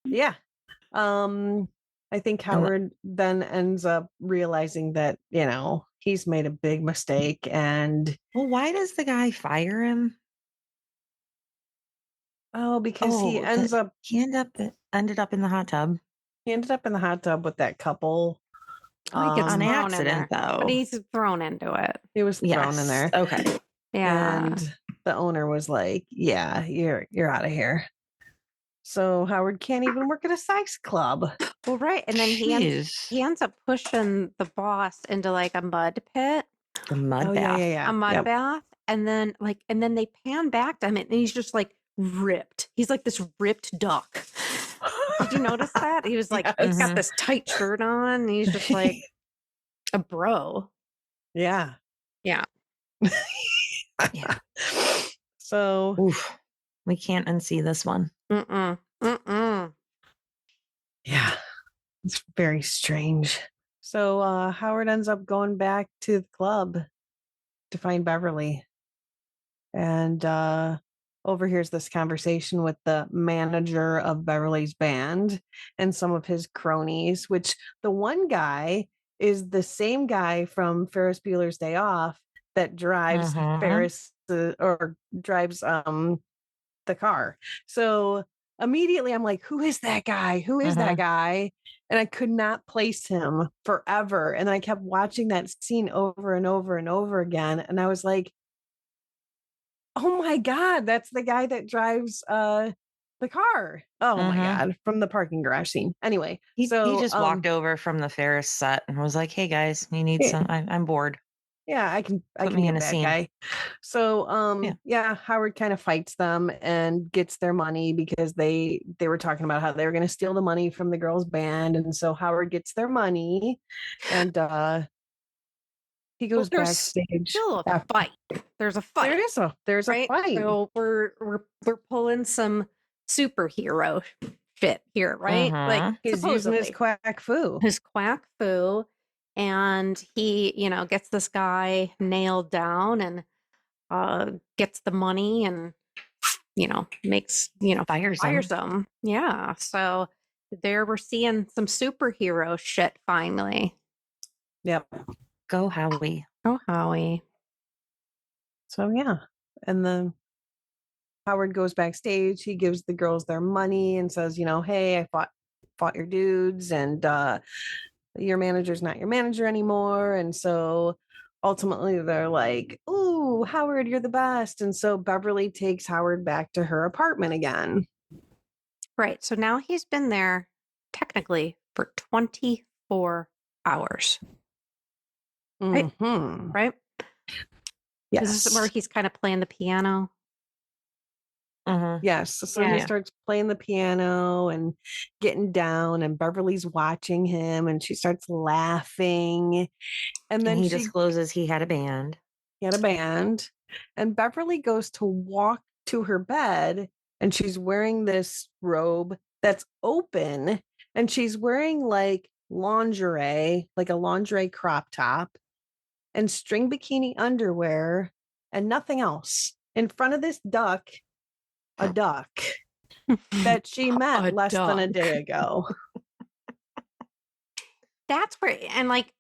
Speaker 2: yeah. I think Howard then ends up realizing that, he's made a big mistake. And
Speaker 3: well, why does the guy fire him?
Speaker 2: Oh, because he ended up
Speaker 3: in the hot tub.
Speaker 2: He ended up in the hot tub with that couple.
Speaker 1: He gets
Speaker 3: on
Speaker 1: thrown
Speaker 3: accident,
Speaker 1: in there,
Speaker 3: though.
Speaker 1: but he's thrown into it.
Speaker 2: He was thrown in there.
Speaker 3: Okay.
Speaker 1: Yeah.
Speaker 2: And the owner was like, "Yeah, you're out of here." So Howard can't even work at a sex club.
Speaker 1: Well, right, and then he ends up pushing the boss into like a mud pit.
Speaker 3: The mud bath.
Speaker 2: Yeah.
Speaker 1: A mud bath. And then they pan back to him and he's just like ripped. He's like this ripped duck. Did you notice that? He was like, he's got this tight shirt on and he's just like a bro.
Speaker 2: Yeah.
Speaker 1: Yeah.
Speaker 3: Yeah.
Speaker 2: So
Speaker 3: oof, we can't unsee this one.
Speaker 2: Yeah. It's very strange. So Howard ends up going back to the club to find Beverly. And overhears this conversation with the manager of Beverly's band and some of his cronies, which the one guy is the same guy from Ferris Bueller's Day Off that drives Ferris or drives the car. So immediately I'm like, who is that guy? Who is that guy? And I could not place him forever. And I kept watching that scene over and over and over again. And I was like, oh my God, that's the guy that drives the car. Oh my God, from the parking garage scene. Anyway,
Speaker 3: he just walked over from the Ferris set and was like, "Hey guys, you need some? I'm bored.
Speaker 2: Yeah, I can
Speaker 3: be
Speaker 2: in a scene. Guy." So Howard kind of fights them and gets their money because they were talking about how they were going to steal the money from the girls' band, and so Howard gets their money, and he goes backstage.
Speaker 1: Still a fight. There's a fight.
Speaker 2: There's a fight.
Speaker 1: So we're pulling some superhero shit here, right? Like
Speaker 2: he's using his quack foo.
Speaker 1: And he, gets this guy nailed down and gets the money and makes, fires him. Yeah. So there we're seeing some superhero shit finally.
Speaker 2: Yep.
Speaker 3: Go Howie.
Speaker 1: Oh, Howie.
Speaker 2: So yeah. And then Howard goes backstage. He gives the girls their money and says, hey, I fought your dudes, and your manager's not your manager anymore. And so ultimately they're like, ooh, Howard, you're the best. And so Beverly takes Howard back to her apartment again.
Speaker 1: Right. So now he's been there technically for 24 hours. Right?
Speaker 2: Mm-hmm.
Speaker 1: Right?
Speaker 2: Yes.
Speaker 1: Is this where he's kind of playing the piano?
Speaker 2: Yes. So he starts playing the piano and getting down, and Beverly's watching him, and she starts laughing. And then
Speaker 3: he discloses he had a band.
Speaker 2: He had a band. And Beverly goes to walk to her bed, and she's wearing this robe that's open, and she's wearing like lingerie, like a lingerie crop top and string bikini underwear and nothing else. In front of this duck, a duck that she met less than a day ago.
Speaker 1: That's where, and like,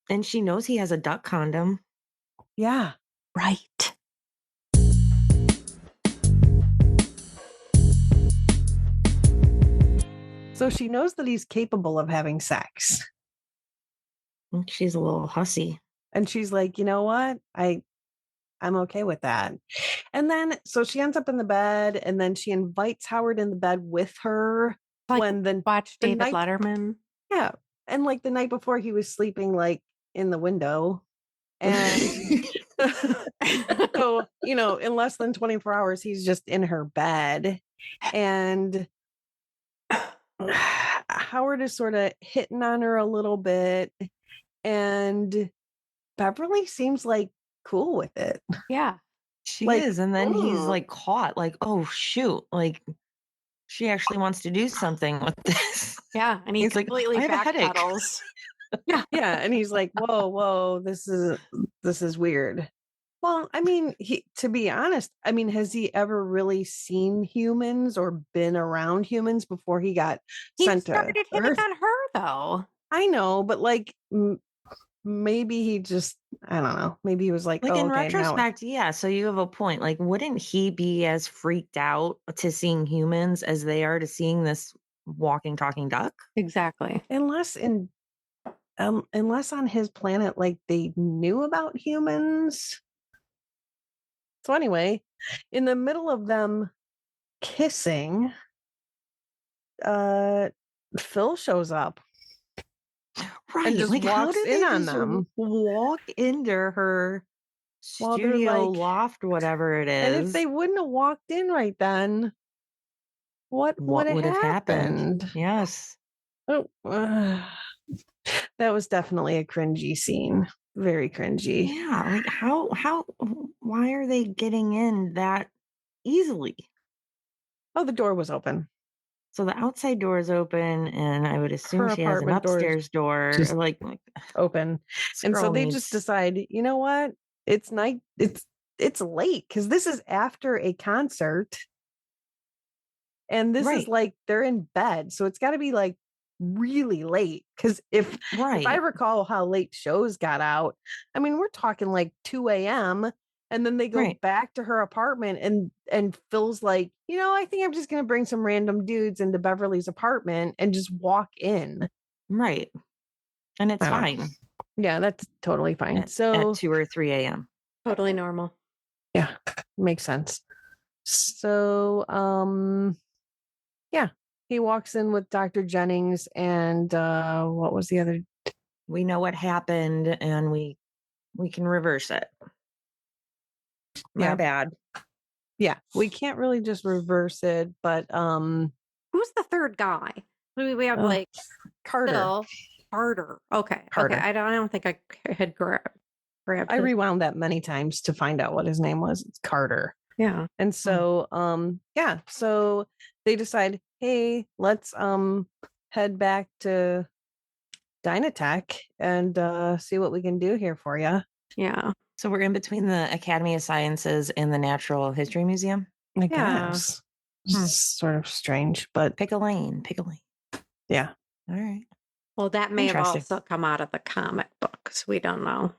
Speaker 3: and she knows he has a duck condom.
Speaker 2: Yeah.
Speaker 1: Right.
Speaker 2: So she knows that he's capable of having sex.
Speaker 3: She's a little hussy.
Speaker 2: And she's like, you know what? I'm okay with that. And then, so she ends up in the bed, and then she invites Howard in the bed with her.
Speaker 1: Like,
Speaker 2: when the
Speaker 1: watch
Speaker 2: the
Speaker 1: David
Speaker 2: night,
Speaker 1: Letterman.
Speaker 2: Yeah. And like the night before, he was sleeping like in the window. And so, in less than 24 hours, he's just in her bed. And Howard is sort of hitting on her a little bit. And Beverly seems like cool with it.
Speaker 1: Yeah.
Speaker 3: She is. And then he's like caught, like, oh, shoot. Like, she actually wants to do something with this.
Speaker 1: Yeah. And he completely
Speaker 3: like,
Speaker 1: backpedals.
Speaker 2: Yeah. And he's like, whoa, this is weird. Well, I mean, to be honest, has he ever really seen humans or been around humans before he got sent to
Speaker 1: started hitting
Speaker 2: Earth?
Speaker 1: on her, though.
Speaker 2: I know, but like, maybe he just, I don't know. Maybe he was like,
Speaker 3: in
Speaker 2: okay,
Speaker 3: retrospect, yeah. So you have a point. Like, wouldn't he be as freaked out to seeing humans as they are to seeing this walking, talking duck?
Speaker 1: Exactly.
Speaker 2: Unless on his planet, like, they knew about humans. So anyway, in the middle of them kissing, Phil shows up.
Speaker 3: Right.
Speaker 2: And just
Speaker 3: like, how
Speaker 2: walks
Speaker 3: did
Speaker 2: in
Speaker 3: they
Speaker 2: on
Speaker 3: just
Speaker 2: them.
Speaker 3: walk into her
Speaker 2: While they're
Speaker 3: studio
Speaker 2: like,
Speaker 3: loft, whatever it is?
Speaker 2: and if they wouldn't have walked in right then, what would have happened?
Speaker 3: Yes.
Speaker 2: Oh, that was definitely a cringy scene. Very cringy.
Speaker 3: Yeah. Like, why are they getting in that easily?
Speaker 2: Oh, the door was open.
Speaker 3: So the outside door is open, and I would assume
Speaker 2: Her
Speaker 3: she has an
Speaker 2: apartment door is
Speaker 3: upstairs door,
Speaker 2: just
Speaker 3: like
Speaker 2: open. And so they just decide, you know what? It's night. It's late because this is after a concert. And this is like they're in bed. So it's got to be like really late. Because if I recall how late shows got out, we're talking like 2 a.m. And then they go back to her apartment, and Phil's like, I think I'm just going to bring some random dudes into Beverly's apartment and just walk in.
Speaker 3: Right. And it's fine.
Speaker 2: Yeah, that's totally fine.
Speaker 3: At 2 or 3 a.m.
Speaker 1: Totally normal.
Speaker 2: Yeah, makes sense. So, yeah, he walks in with Dr. Jennings, and what was the other?
Speaker 3: We know what happened, and we can reverse it. My bad.
Speaker 2: Yeah, we can't really just reverse it, but
Speaker 1: who's the third guy? We have like
Speaker 2: Carter.
Speaker 1: Phil, Carter. Okay.
Speaker 2: Carter.
Speaker 1: Okay. I don't think I had grabbed.
Speaker 2: I rewound that many times to find out what his name was. It's Carter.
Speaker 1: Yeah.
Speaker 2: And so so they decide, hey, let's head back to Dynatech and see what we can do here for you.
Speaker 1: Yeah.
Speaker 3: So we're in between the Academy of Sciences and the Natural History Museum?
Speaker 2: I guess. Sort of strange, but
Speaker 3: pick a lane.
Speaker 2: Yeah.
Speaker 3: All right.
Speaker 1: Well, that may have also come out of the comic books. We don't know.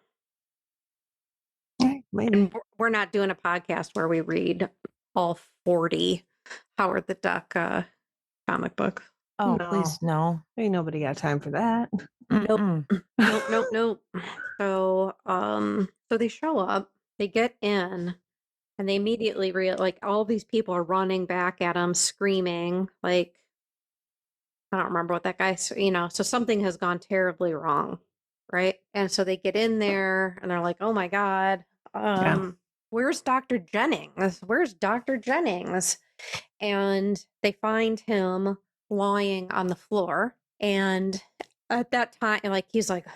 Speaker 2: Maybe.
Speaker 1: And we're not doing a podcast where we read all 40 Howard the Duck comic books.
Speaker 3: Oh,
Speaker 2: No.
Speaker 3: please, no.
Speaker 2: Ain't nobody got time for that.
Speaker 1: Nope.
Speaker 3: Mm-mm.
Speaker 1: Nope. So they show up, they get in, and they immediately like all these people are running back at them, screaming, like, I don't remember what that guy, so something has gone terribly wrong, right? And so they get in there and they're like, oh my God, where's Dr. Jennings? Where's Dr. Jennings? And they find him lying on the floor. And at that time, like, he's like,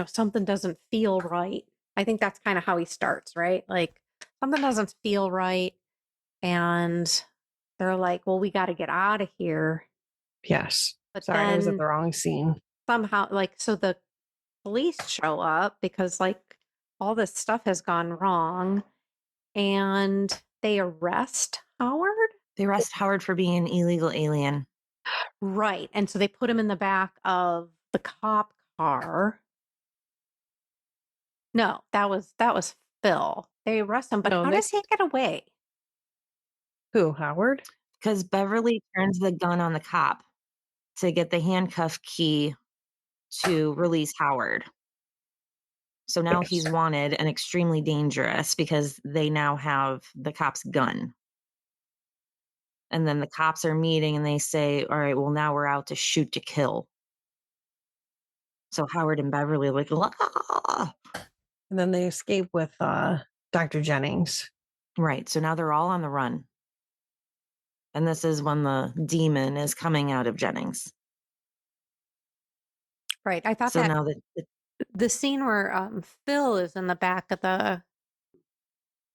Speaker 1: something doesn't feel right. I think that's kind of how he starts, right? Like, something doesn't feel right. And they're like, well, we got to get out of here.
Speaker 2: Yes.
Speaker 1: But
Speaker 2: Sorry, I was at
Speaker 1: then
Speaker 2: the wrong scene.
Speaker 1: somehow, like, so the police show up because, like, all this stuff has gone wrong and they arrest Howard.
Speaker 3: They arrest Howard for being an illegal alien.
Speaker 1: Right. And so they put him in the back of the cop car. No, that was Phil. They arrest him, but
Speaker 2: No,
Speaker 1: how
Speaker 2: they-
Speaker 1: does he get away?
Speaker 2: Who, Howard?
Speaker 3: Because Beverly turns the gun on the cop to get the handcuff key to release Howard. So now he's wanted and extremely dangerous because they now have the cop's gun. And then the cops are meeting and they say, all right, well, now we're out to shoot to kill. So Howard and Beverly are like, ah!
Speaker 2: And then they escape with Dr. Jennings.
Speaker 3: Right. So now they're all on the run. And this is when the demon is coming out of Jennings.
Speaker 1: Right. I thought
Speaker 3: So
Speaker 1: that
Speaker 3: now
Speaker 1: the scene where Phil is in the back of the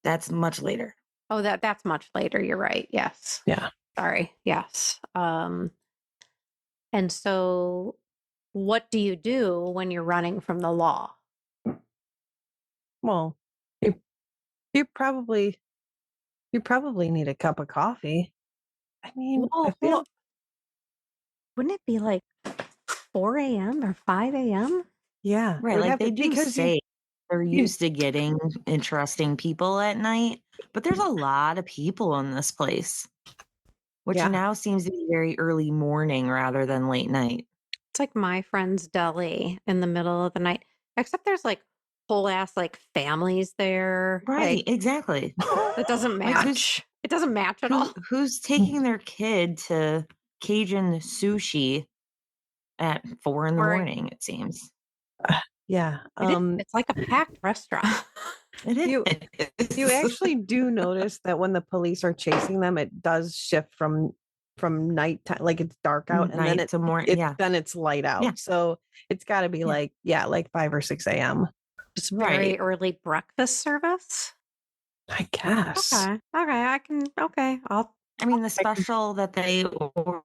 Speaker 3: that's much later.
Speaker 1: Oh, that's much later. You're right. Yes.
Speaker 2: Yeah.
Speaker 1: Sorry. Yes. And so what do you do when you're running from the law?
Speaker 2: Well, you probably need a cup of coffee. I mean, I feel
Speaker 1: wouldn't it be like 4 a.m. or 5 a.m.?
Speaker 2: Yeah.
Speaker 3: Right. Like they do say they're
Speaker 2: you-
Speaker 3: used to getting interesting people at night, but there's a lot of people in this place, which now seems to be very early morning rather than late night.
Speaker 1: It's like my friend's deli in the middle of the night, except there's like whole ass like families there.
Speaker 3: Right.
Speaker 1: Like,
Speaker 3: exactly.
Speaker 1: it doesn't match. It doesn't match at all.
Speaker 3: Who's taking their kid to Cajun sushi at 4 a.m, it seems.
Speaker 2: Yeah.
Speaker 1: It's like a packed restaurant.
Speaker 3: It is.
Speaker 2: You actually do notice that when the police are chasing them, it does shift from nighttime, like it's dark out, and then
Speaker 3: to morning.
Speaker 2: then it's light out.
Speaker 3: Yeah.
Speaker 2: So it's got to be like 5 or 6 a.m.
Speaker 1: Just very early breakfast service.
Speaker 2: I guess.
Speaker 1: Okay.
Speaker 3: I mean, the special that they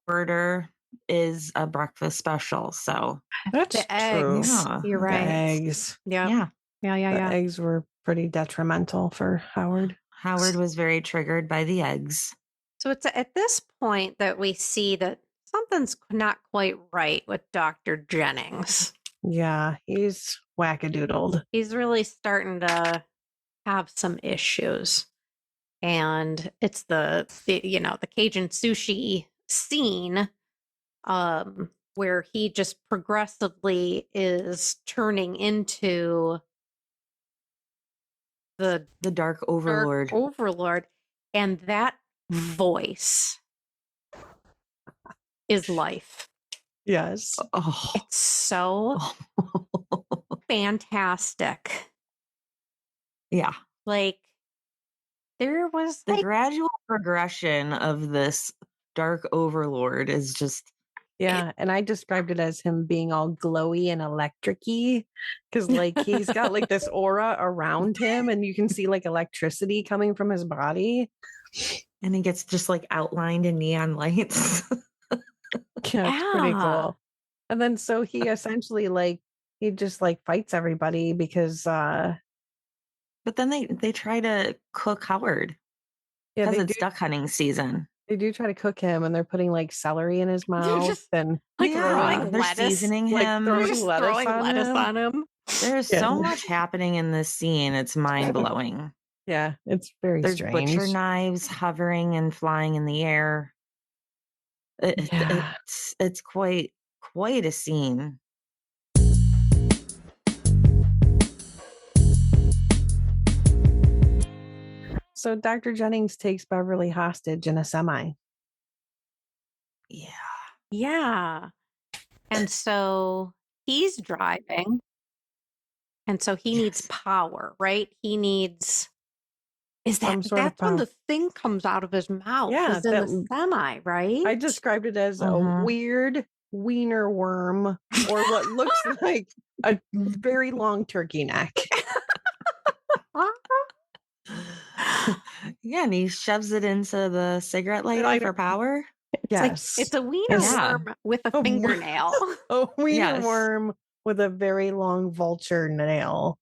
Speaker 3: order is a breakfast special, so
Speaker 2: That's
Speaker 1: the eggs.
Speaker 2: true.
Speaker 1: You're right.
Speaker 2: The eggs.
Speaker 1: Yeah.
Speaker 2: The eggs were pretty detrimental for Howard.
Speaker 3: Howard was very triggered by the eggs.
Speaker 1: So it's at this point that we see that something's not quite right with Dr. Jennings.
Speaker 2: Yeah, he's wackadoodled.
Speaker 1: He's really starting to have some issues. And it's the Cajun sushi scene where he just progressively is turning into the
Speaker 3: dark overlord.
Speaker 1: And that voice is life.
Speaker 2: Yes.
Speaker 3: Oh.
Speaker 1: It's so fantastic.
Speaker 3: Yeah.
Speaker 1: Like, there was
Speaker 3: the gradual progression of this dark overlord is just
Speaker 2: and I described it as him being all glowy and electric-y because like he's got like this aura around him and you can see like electricity coming from his body,
Speaker 3: and he gets just like outlined in neon lights.
Speaker 2: Yeah, it's pretty cool. And then so he essentially like he just like fights everybody because
Speaker 3: but then they try to cook Howard because it's duck hunting season.
Speaker 2: They do try to cook him, and they're putting like celery in his mouth, and
Speaker 3: they're seasoning him,
Speaker 2: throwing lettuce on him.
Speaker 3: There's so much happening in this scene; it's mind blowing.
Speaker 2: Yeah, it's very
Speaker 3: There's butcher
Speaker 2: strange.
Speaker 3: knives hovering and flying in the air.
Speaker 2: Yeah.
Speaker 3: It's quite a scene.
Speaker 2: So Dr. Jennings takes Beverly hostage in a semi.
Speaker 3: Yeah.
Speaker 1: Yeah. And so he's driving. And so he needs
Speaker 3: Yes.
Speaker 1: power, right? He needs
Speaker 2: Some sort of
Speaker 1: that's when
Speaker 2: power.
Speaker 1: the thing comes out of his mouth
Speaker 2: Yeah,
Speaker 1: is in the semi, right?
Speaker 2: I described it as a
Speaker 3: Mhm.
Speaker 2: weird wiener worm or what looks like a very long turkey neck.
Speaker 3: Yeah, and he shoves it into the cigarette lighter for power.
Speaker 1: It's like
Speaker 2: Yes.
Speaker 1: it's a wiener
Speaker 2: Yes.
Speaker 3: Yeah.
Speaker 1: worm with a
Speaker 2: A wo-
Speaker 1: fingernail.
Speaker 2: A wiener
Speaker 3: Yes.
Speaker 2: worm with a very long vulture nail.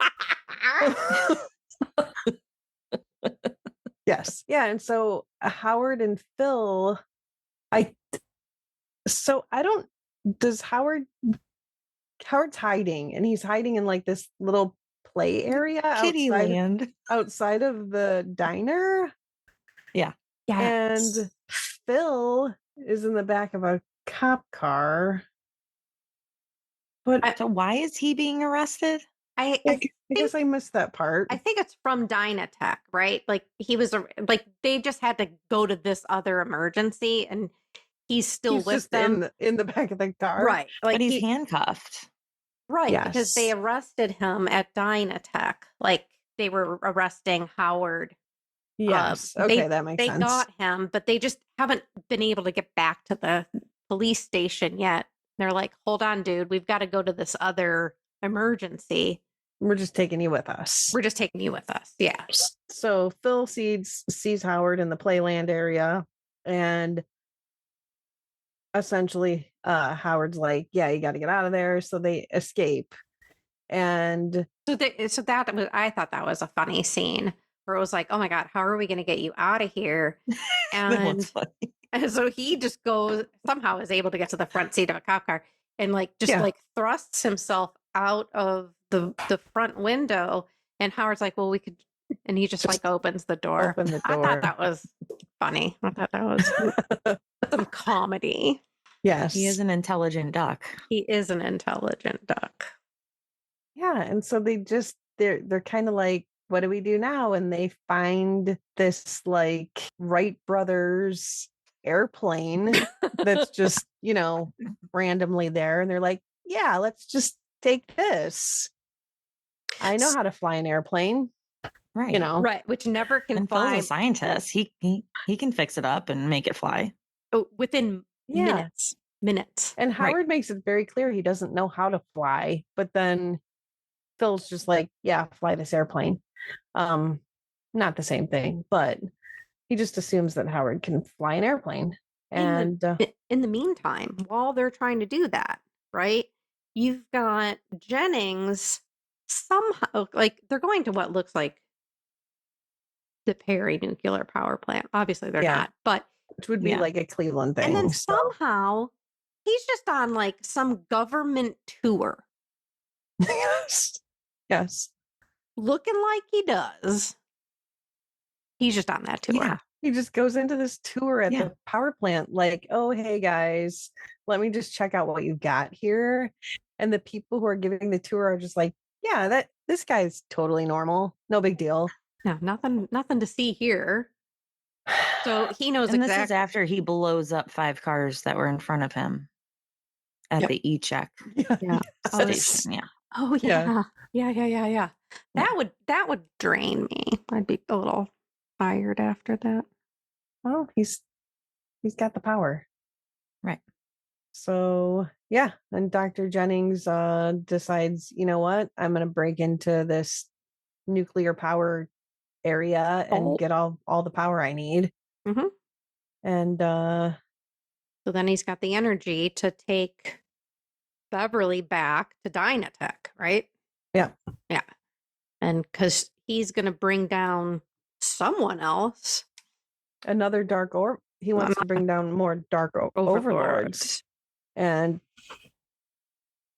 Speaker 2: Yes. Yeah. And so Howard and Phil, I don't, does Howard's hiding and he's hiding in like this little play area
Speaker 3: Kitty land.
Speaker 2: outside of the diner.
Speaker 3: Yeah.
Speaker 1: Yes.
Speaker 2: And Phil is in the back of a cop car. But
Speaker 3: So why is he being arrested?
Speaker 1: I
Speaker 2: I guess
Speaker 1: think
Speaker 2: I missed that part.
Speaker 1: I think it's from Dynatech, right? Like he was like they just had to go to this other emergency and he's still
Speaker 2: He's
Speaker 1: with
Speaker 2: just
Speaker 1: them.
Speaker 2: in the back of the car.
Speaker 1: Right. Like
Speaker 3: But he's handcuffed.
Speaker 1: right, because they
Speaker 2: Yes.
Speaker 1: arrested him at Dynatech. Like they were arresting Howard.
Speaker 2: Yes. Okay, that makes
Speaker 1: they
Speaker 2: sense.
Speaker 1: got him, but they just haven't been able to get back to the police station yet. They're like, "Hold on, dude, we've got to go to this other emergency.
Speaker 2: We're just taking you with us.
Speaker 1: We're just taking you with us." Yeah.
Speaker 2: So Phil sees Howard in the playland area, and essentially Howard's like, yeah, you got to get out of there. So they escape. And
Speaker 1: So that was I thought that was a funny scene where it was like, "Oh my god, how are we going to get you out of here?"
Speaker 3: That was
Speaker 1: And
Speaker 3: funny.
Speaker 1: and so he just goes somehow is able to get to the front seat of a cop car and like just
Speaker 2: Yeah.
Speaker 1: like thrusts himself out of the front window. And Howard's like, "Well, we could," and he just like opens the door.
Speaker 2: open the
Speaker 1: I thought
Speaker 2: door.
Speaker 1: that was funny. I thought that was some comedy.
Speaker 2: Yes.
Speaker 3: He is an intelligent duck.
Speaker 1: He is an intelligent duck.
Speaker 2: Yeah. And so they're kind of like, what do we do now? And they find this like Wright brothers airplane that's just, randomly there. And they're like, yeah, let's just take this. I know how to fly an airplane,
Speaker 3: Right.
Speaker 1: Right, which never can
Speaker 3: And Phil's
Speaker 1: fly
Speaker 3: a scientist. He can fix it up and make it fly.
Speaker 1: within
Speaker 2: Yeah.
Speaker 1: minutes.
Speaker 2: And
Speaker 3: Right.
Speaker 2: Howard makes it very clear he doesn't know how to fly, but then Phil's just like, yeah, fly this airplane. Not the same thing, but he just assumes that Howard can fly an airplane. And
Speaker 1: In the meantime, while they're trying to do that, right? You've got Jennings somehow like they're going to what looks like the Perry nuclear power plant. Obviously they're
Speaker 2: Yeah.
Speaker 1: not, but
Speaker 2: which would be
Speaker 3: Yeah.
Speaker 2: like a Cleveland thing.
Speaker 1: and then
Speaker 2: so-
Speaker 1: somehow he's just on like some government tour
Speaker 2: yes. Yes.
Speaker 1: looking like he does. He's just on that tour.
Speaker 3: Yeah.
Speaker 2: He just goes into this tour at
Speaker 3: Yeah.
Speaker 2: the power plant, like, oh, hey guys, let me just check out what you've got here. And the people who are giving the tour are just like, yeah, this guy's totally normal. No big deal.
Speaker 1: No, nothing to see here. So he knows
Speaker 3: And this is
Speaker 1: exactly.
Speaker 3: after he blows up 5 cars that were in front of him at the e-check
Speaker 1: Yeah.
Speaker 3: station. Yeah.
Speaker 1: Oh
Speaker 2: Yeah.
Speaker 1: yeah. That would drain me. I'd be a little tired after that.
Speaker 2: Well, he's got the power.
Speaker 3: Right.
Speaker 2: So yeah, and Dr. Jennings decides, you know what? I'm gonna break into this nuclear power area and get all the power I need.
Speaker 1: Mm-hmm.
Speaker 2: And
Speaker 1: So then he's got the energy to take Beverly back to Dynatech, right?
Speaker 2: Yeah.
Speaker 1: Yeah. And because he's going to bring down someone else.
Speaker 2: another he wants to bring down more dark overlords. And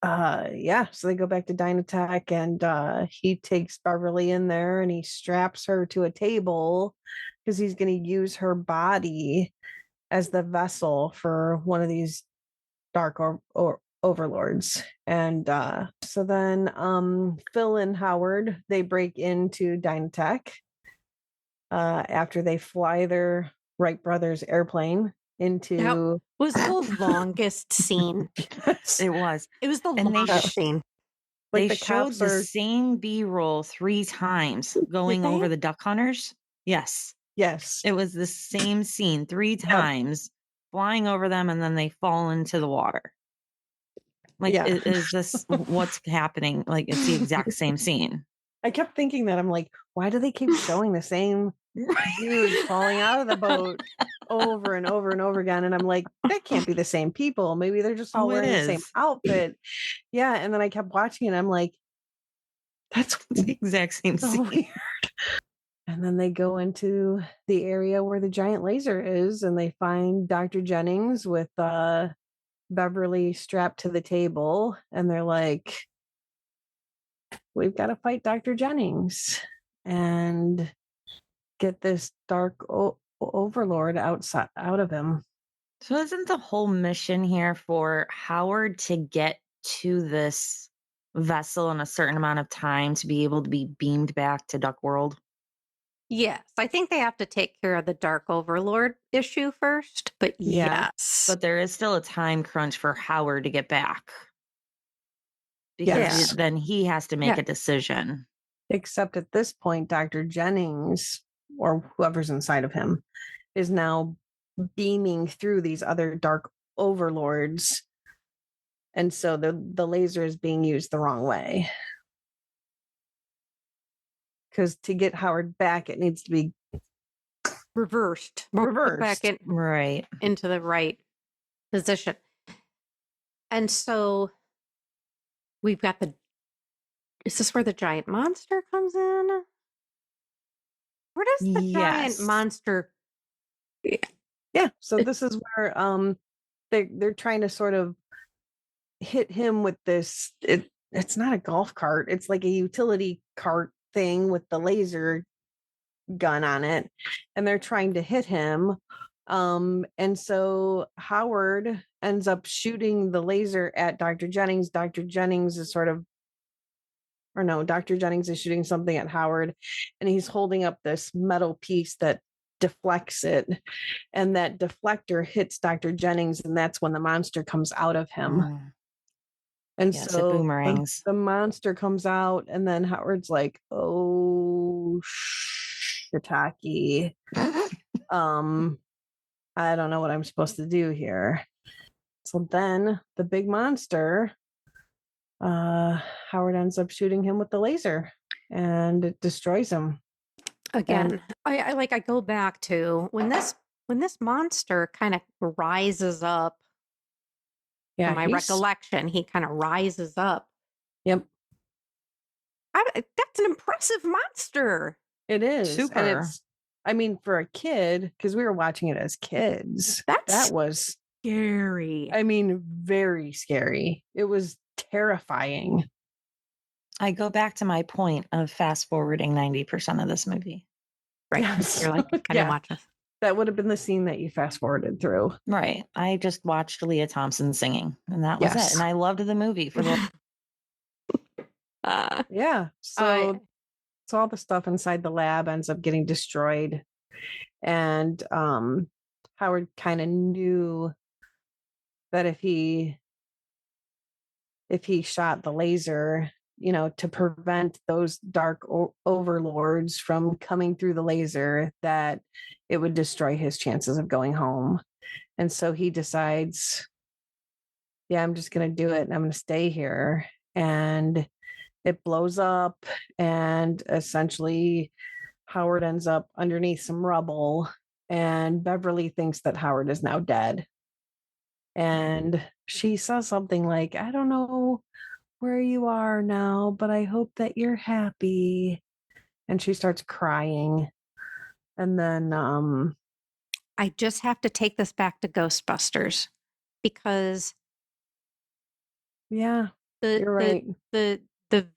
Speaker 2: So they go back to Dynatech, and he takes Beverly in there and he straps her to a table because he's going to use her body as the vessel for one of these dark or overlords. And so then Phil and Howard, they break into Dynatech after they fly their Wright brothers airplane into
Speaker 1: was the longest scene.
Speaker 3: It was.
Speaker 1: It was the
Speaker 3: And
Speaker 1: longest scene.
Speaker 2: like
Speaker 3: They
Speaker 2: the
Speaker 3: showed
Speaker 2: cops
Speaker 3: the
Speaker 2: are
Speaker 3: same B-roll 3 times going
Speaker 1: they?
Speaker 3: over the duck hunters. Yes.
Speaker 2: yes
Speaker 3: It was the same scene 3
Speaker 2: Yep.
Speaker 3: times, flying over them, and then they fall into the water. Like,
Speaker 2: Yeah.
Speaker 3: is this what's happening? Like, it's the exact same scene.
Speaker 2: I kept thinking that. I'm like, why do they keep showing the same dude falling out of the boat over and over and over again? And I'm like, that can't be the same people. Maybe they're just all
Speaker 3: Oh, it
Speaker 2: wearing the same
Speaker 3: is.
Speaker 2: outfit. Yeah. And then I kept watching it. I'm like, that's
Speaker 3: It's the exact same
Speaker 2: so
Speaker 3: scene.
Speaker 2: weird. And then they go into the area where the giant laser is, and they find Dr. Jennings with Beverly strapped to the table. And they're like, we've got to fight Dr. Jennings and get this dark overlord out of him.
Speaker 3: So isn't the whole mission here for Howard to get to this vessel in a certain amount of time to be able to be beamed back to Duck World?
Speaker 1: Yes, I think they have to take care of the Dark Overlord issue first, but
Speaker 2: Yeah.
Speaker 1: yes.
Speaker 3: But there is still a time crunch for Howard to get back. Because
Speaker 2: Yes.
Speaker 3: then he has to make
Speaker 1: Yeah.
Speaker 3: a decision.
Speaker 2: Except at this point, Dr. Jennings, or whoever's inside of him, is now beaming through these other dark overlords. And so the laser is being used the wrong way. Because to get Howard back, it needs to be
Speaker 1: Reversed.
Speaker 2: reversed.
Speaker 1: Back
Speaker 3: Right.
Speaker 1: into the right position. And so we've got is this where the giant monster comes in? Where does the giant
Speaker 3: Yes.
Speaker 1: monster?
Speaker 2: Yeah. So this is where they're trying to sort of hit him with this. It's not a golf cart. It's like a utility cart thing with the laser gun on it, and they're trying to hit him. And so Howard ends up shooting the laser at Dr. Jennings. Dr. Jennings is Dr. Jennings is shooting something at Howard, and he's holding up this metal piece that deflects it, and that deflector hits Dr. Jennings, and that's when the monster comes out of him. And
Speaker 3: Yes, it
Speaker 2: so
Speaker 3: boomerangs.
Speaker 2: the monster comes out, and then Howard's like, oh, shiitake. I don't know what I'm supposed to do here. So then the big monster, Howard ends up shooting him with the laser, and it destroys him.
Speaker 1: Again, I go back to when this monster kind of rises up.
Speaker 2: Yeah,
Speaker 1: from my recollection, he kind of rises up.
Speaker 2: Yep.
Speaker 1: That's an impressive monster.
Speaker 2: It is.
Speaker 3: Super.
Speaker 2: And for a kid, because we were watching it as kids, that was
Speaker 1: scary.
Speaker 2: Very scary. It was terrifying.
Speaker 3: I go back to my point of fast forwarding 90% of this movie.
Speaker 1: Right.
Speaker 2: Yes.
Speaker 1: You're like, I didn't watch this.
Speaker 2: That would have been the scene that you fast forwarded through.
Speaker 3: Right. I just watched Lea Thompson singing, and that was it. And I loved the movie for the.
Speaker 2: Yeah. So all the stuff inside the lab ends up getting destroyed. And Howard kind of knew that if he shot the laser, to prevent those dark overlords from coming through the laser, that it would destroy his chances of going home. And so he decides, yeah, I'm just going to do it, and I'm going to stay here. And it blows up, and essentially Howard ends up underneath some rubble, and Beverly thinks that Howard is now dead. And she says something like, I don't know where you are now, but I hope that you're happy. And she starts crying. And then
Speaker 1: I just have to take this back to Ghostbusters, because
Speaker 2: yeah, You're right.
Speaker 1: The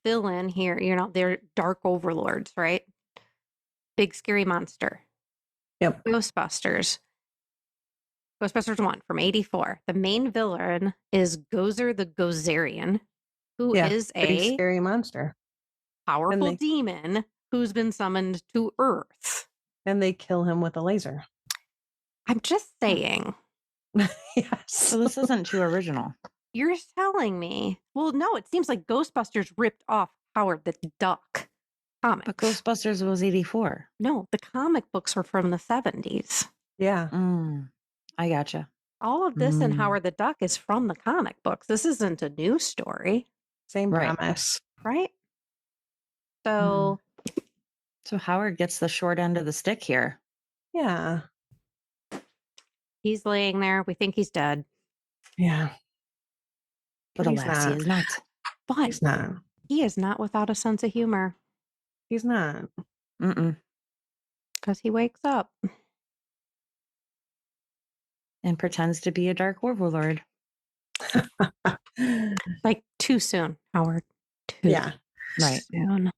Speaker 1: villain here, they're dark overlords, right? Big scary monster.
Speaker 2: Yep.
Speaker 1: Ghostbusters 1 from 84. The main villain is Gozer the Gozerian, who is
Speaker 2: Big
Speaker 1: a
Speaker 2: scary monster.
Speaker 1: powerful demon who's been summoned to Earth.
Speaker 2: And they kill him with a laser.
Speaker 1: I'm just saying.
Speaker 2: Yes.
Speaker 3: So this isn't too original.
Speaker 1: You're telling me. Well, no, it seems like Ghostbusters ripped off Howard the Duck comics.
Speaker 3: But Ghostbusters was 84.
Speaker 1: No, the comic books were from the 70s.
Speaker 2: Yeah.
Speaker 3: I gotcha.
Speaker 1: All of this in Howard the Duck is from the comic books. This isn't a new story.
Speaker 2: Same premise.
Speaker 1: Right? So
Speaker 3: Howard gets the short end of the stick here.
Speaker 2: Yeah.
Speaker 1: He's laying there. We think he's dead.
Speaker 2: Yeah.
Speaker 3: But alas, he is not.
Speaker 1: But
Speaker 2: he's not.
Speaker 1: He is not without a sense of humor.
Speaker 2: He's not.
Speaker 1: Because he wakes up.
Speaker 3: And pretends to be a dark overlord.
Speaker 1: Like, too soon, Howard. Too soon.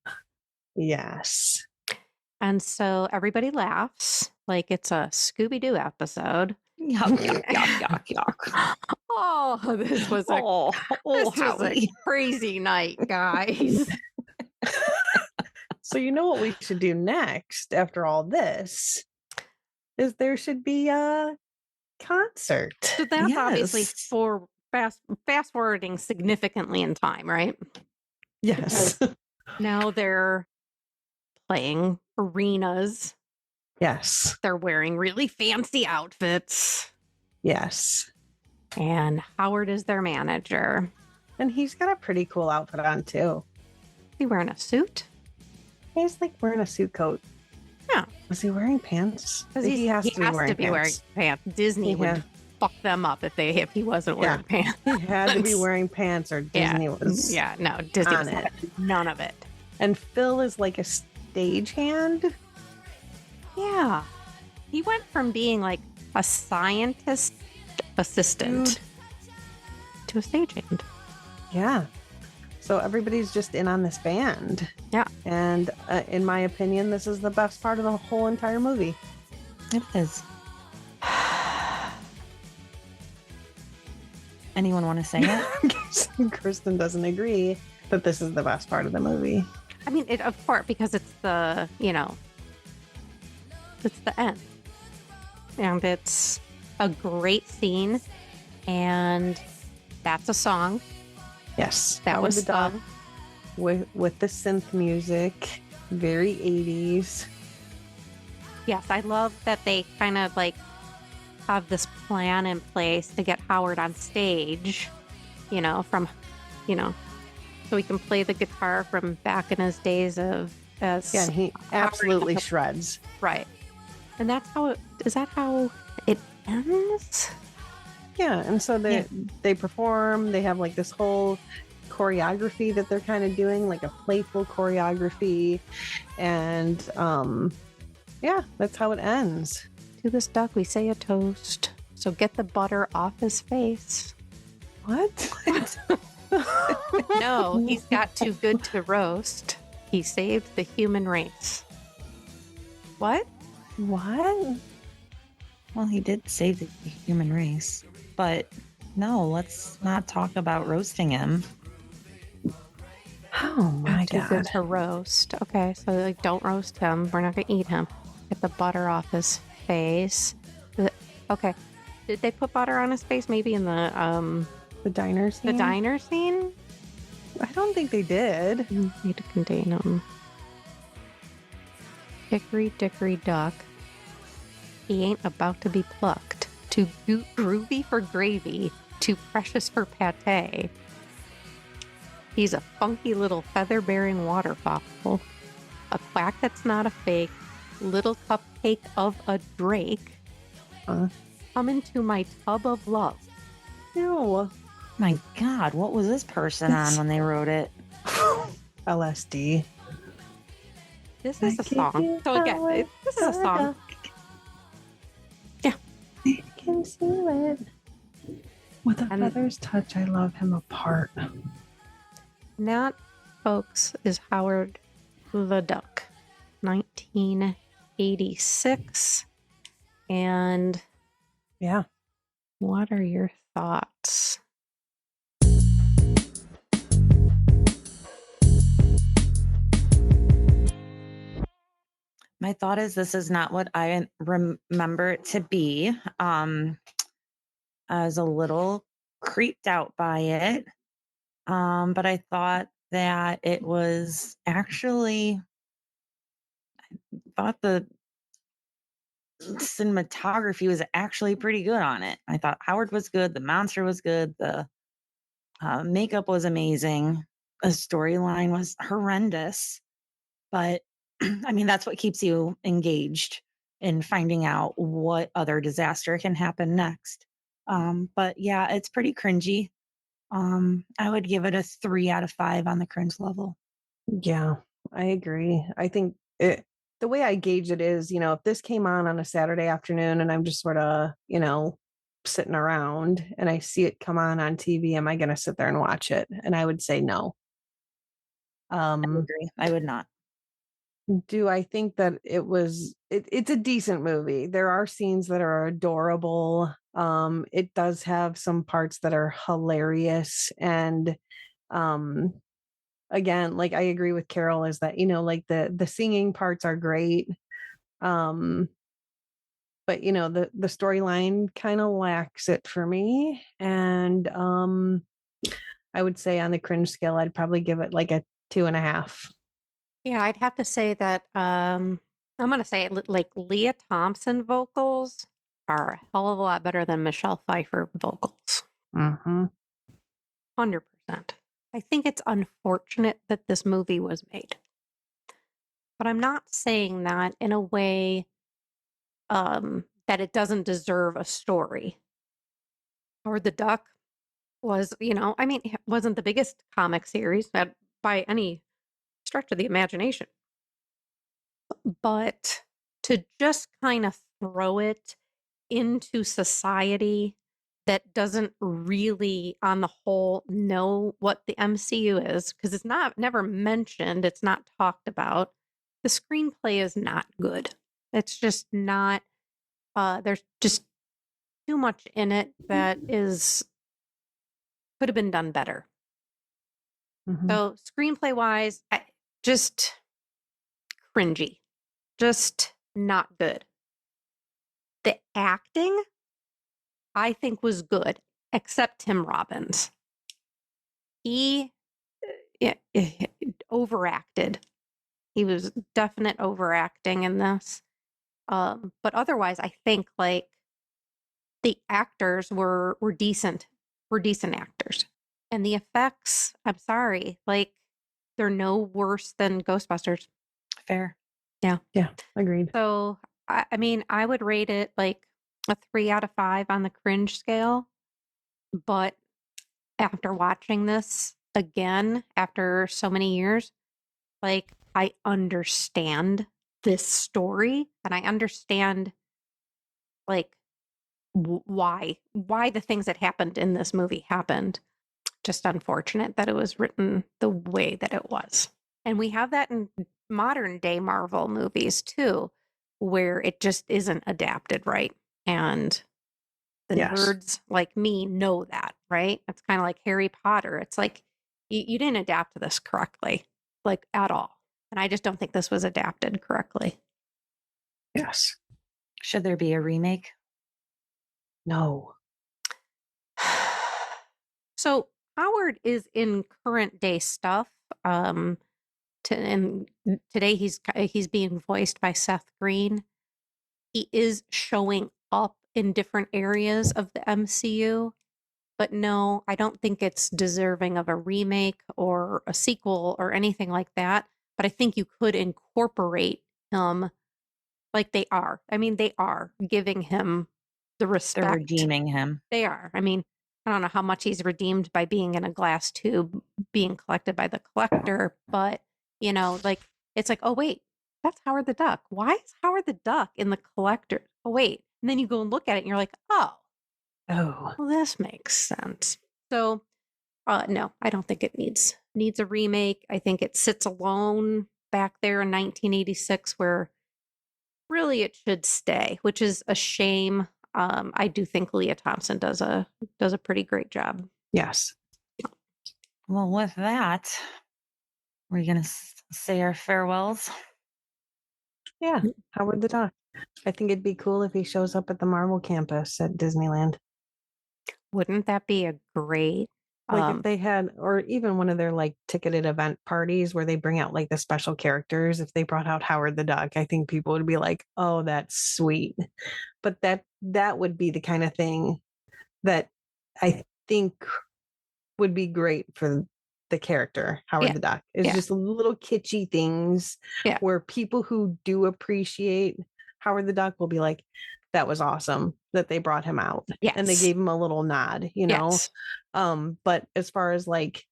Speaker 2: Yes.
Speaker 1: And so everybody laughs like it's a Scooby-Doo episode.
Speaker 3: Yuck, yuck, yuck, yuck, yuck.
Speaker 1: Oh, this was a crazy night, guys.
Speaker 2: So you know what we should do next after all this is there should be a concert.
Speaker 1: So that's obviously for fast forwarding significantly in time, right?
Speaker 2: Yes.
Speaker 1: Because now they're playing arenas.
Speaker 2: Yes.
Speaker 1: They're wearing really fancy outfits.
Speaker 2: Yes.
Speaker 1: And Howard is their manager.
Speaker 2: And he's got a pretty cool outfit on too.
Speaker 1: Is he wearing a suit?
Speaker 2: He's like wearing a suit coat.
Speaker 1: Yeah.
Speaker 2: Was he wearing pants?
Speaker 1: Because he has to be wearing pants. Disney would fuck them up if he wasn't wearing pants.
Speaker 2: He had to be wearing pants or Disney was.
Speaker 1: Yeah, no, Disney was none of it.
Speaker 2: And Phil is like a stagehand.
Speaker 1: Yeah. He went from being like a scientist assistant to a stagehand.
Speaker 2: Yeah. So everybody's just in on this band.
Speaker 1: Yeah.
Speaker 2: And in my opinion, this is the best part of the whole entire movie.
Speaker 3: It is. Anyone want to say it?
Speaker 2: Kristen doesn't agree that this is the best part of the movie.
Speaker 1: I mean, of course, because it's the, it's the end. And it's a great scene. And that's a song.
Speaker 2: Yes.
Speaker 1: That was sung.
Speaker 2: With the synth music. Very 80s.
Speaker 1: Yes, I love that they kind of like have this plan in place to get Howard on stage, so he can play the guitar from back in his days and
Speaker 2: he absolutely shreds.
Speaker 1: Right. And is that how it ends?
Speaker 2: Yeah, and so they perform, they have like this whole choreography that they're kind of doing, like a playful choreography, and that's how it ends.
Speaker 1: To this duck we say a toast, so get the butter off his face.
Speaker 2: What?
Speaker 1: No, he's got too good to roast. He saved the human race. What?
Speaker 2: Well,
Speaker 3: he did save the human race. But no, let's not talk about roasting him.
Speaker 2: Oh my God.
Speaker 1: Too good to roast. Okay, so don't roast him. We're not going to eat him. Get the butter off his face. Okay. Did they put butter on his face maybe in the
Speaker 2: diner scene?
Speaker 1: The diner scene?
Speaker 2: I don't think they did.
Speaker 1: Need to contain him. Hickory dickory dock. He ain't about to be plucked. Too groovy for gravy. Too precious for pate. He's a funky little feather-bearing waterfowl. A quack that's not a fake. Little cupcake of a drake. Come into my tub of love.
Speaker 2: Ew.
Speaker 3: My God, what was this person on when they wrote it?
Speaker 2: LSD.
Speaker 1: This is a song. So again, this is a song. Yeah.
Speaker 2: I can see it. With a feather's touch, I love him apart.
Speaker 1: And that, folks, is Howard the Duck, 1986. And
Speaker 2: Yeah.
Speaker 1: what are your thoughts?
Speaker 3: My thought is this is not what I remember it to be. I was a little creeped out by it. But I thought that it was actually thought the cinematography was actually pretty good on it. I thought Howard was good, the monster was good, the makeup was amazing, the storyline was horrendous, but I mean that's what keeps you engaged in finding out what other disaster can happen next. But yeah, it's pretty cringy. I would give it a 3 out of 5 on the cringe level.
Speaker 2: Yeah, I agree. I think the way I gauge it is, if this came on a Saturday afternoon and I'm just sort of, sitting around and I see it come on TV, am I going to sit there and watch it? And I would say no.
Speaker 3: I agree. I would not.
Speaker 2: Do I think that it's a decent movie? There are scenes that are adorable. It does have some parts that are hilarious. And again, like I agree with Carol, is that, like the singing parts are great. But the storyline kind of lacks it for me. And I would say on the cringe scale, I'd probably give it like a 2.5.
Speaker 1: Yeah, I'd have to say that I'm going to say like Lea Thompson vocals are a hell of a lot better than Michelle Pfeiffer vocals.
Speaker 2: Mm-hmm.
Speaker 1: 100%. I think it's unfortunate that this movie was made. But I'm not saying that in a way that it doesn't deserve a story. Howard the Duck was, I mean, it wasn't the biggest comic series by any stretch of the imagination. But to just kind of throw it into society that doesn't really, on the whole, know what the MCU is, because it's never mentioned, it's not talked about. The screenplay is not good. It's just not, there's just too much in it that could have been done better.
Speaker 2: Mm-hmm.
Speaker 1: So screenplay wise, just cringy, just not good. The acting, I think, was good, except Tim Robbins. He overacted. He was definite overacting in this. But otherwise, I think like the actors were decent. Were decent actors, and the effects. I'm sorry, like they're no worse than Ghostbusters.
Speaker 3: Fair.
Speaker 1: Yeah.
Speaker 2: Yeah, agreed.
Speaker 1: So I mean, I would rate it like a 3 out of 5 on the cringe scale. But after watching this again after so many years, like I understand this story and I understand like why the things that happened in this movie happened. Just unfortunate that it was written the way that it was. And we have that in modern day Marvel movies too, where it just isn't adapted right. And the nerds like me know that, right? It's kind of like Harry Potter. It's like you didn't adapt this correctly, like at all. And I just don't think this was adapted correctly.
Speaker 2: Yes.
Speaker 3: Should there be a remake?
Speaker 2: No.
Speaker 1: So Howard is in current day stuff. And today he's being voiced by Seth Green. He is showing up in different areas of the MCU. But no, I don't think it's deserving of a remake or a sequel or anything like that. But I think you could incorporate him like they are. I mean, they are giving him the respect.
Speaker 3: They're redeeming him.
Speaker 1: They are. I mean, I don't know how much he's redeemed by being in a glass tube, being collected by the collector. But, like, it's like, oh, wait, that's Howard the Duck. Why is Howard the Duck in the collector? Oh, wait. And then you go and look at it and you're like, oh,
Speaker 2: well,
Speaker 1: this makes sense. So, no, I don't think it needs needs a remake. I think it sits alone back there in 1986 where really it should stay, which is a shame. I do think Lea Thompson does a pretty great job.
Speaker 2: Yes.
Speaker 3: Well, with that, we're going to say our farewells.
Speaker 2: Yeah. Howard the Duck. I think it'd be cool if he shows up at the Marvel campus at Disneyland.
Speaker 1: Wouldn't that be a great
Speaker 2: Like if they had, or even one of their like ticketed event parties where they bring out like the special characters, if they brought out Howard the Duck, I think people would be like, oh, that's sweet. But that would be the kind of thing that I think would be great for the character Howard
Speaker 1: Yeah.
Speaker 2: the Duck. It's
Speaker 1: Yeah.
Speaker 2: just little kitschy things
Speaker 1: Yeah.
Speaker 2: where people who do appreciate Howard the Duck will be like, that was awesome that they brought him out. And they
Speaker 1: Yes.
Speaker 2: gave him a little nod, you know.
Speaker 1: Yes.
Speaker 2: But as far as like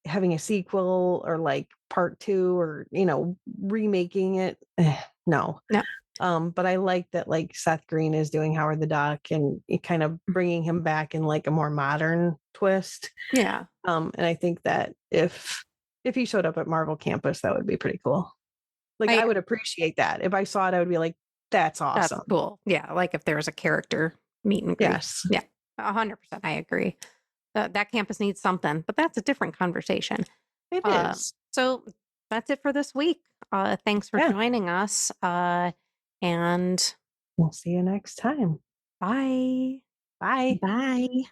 Speaker 2: having a sequel or like part 2 or, you know, remaking it, no.
Speaker 1: No.
Speaker 2: But I like that like Seth Green is doing Howard the Duck and kind of bringing him back in like a more modern twist.
Speaker 1: Yeah.
Speaker 2: And I think that if he showed up at Marvel campus, that would be pretty cool. Like I would appreciate that. If I saw it, I would be like, that's awesome.
Speaker 1: That's cool. Yeah. Like if there was a character meet and greet.
Speaker 2: Yes.
Speaker 1: Yeah. 100%. I agree. That campus needs something, but that's a different conversation.
Speaker 2: It is.
Speaker 1: So that's it for this week. Thanks for joining us. And
Speaker 2: we'll see you next time.
Speaker 1: bye.
Speaker 2: Bye.
Speaker 3: Bye.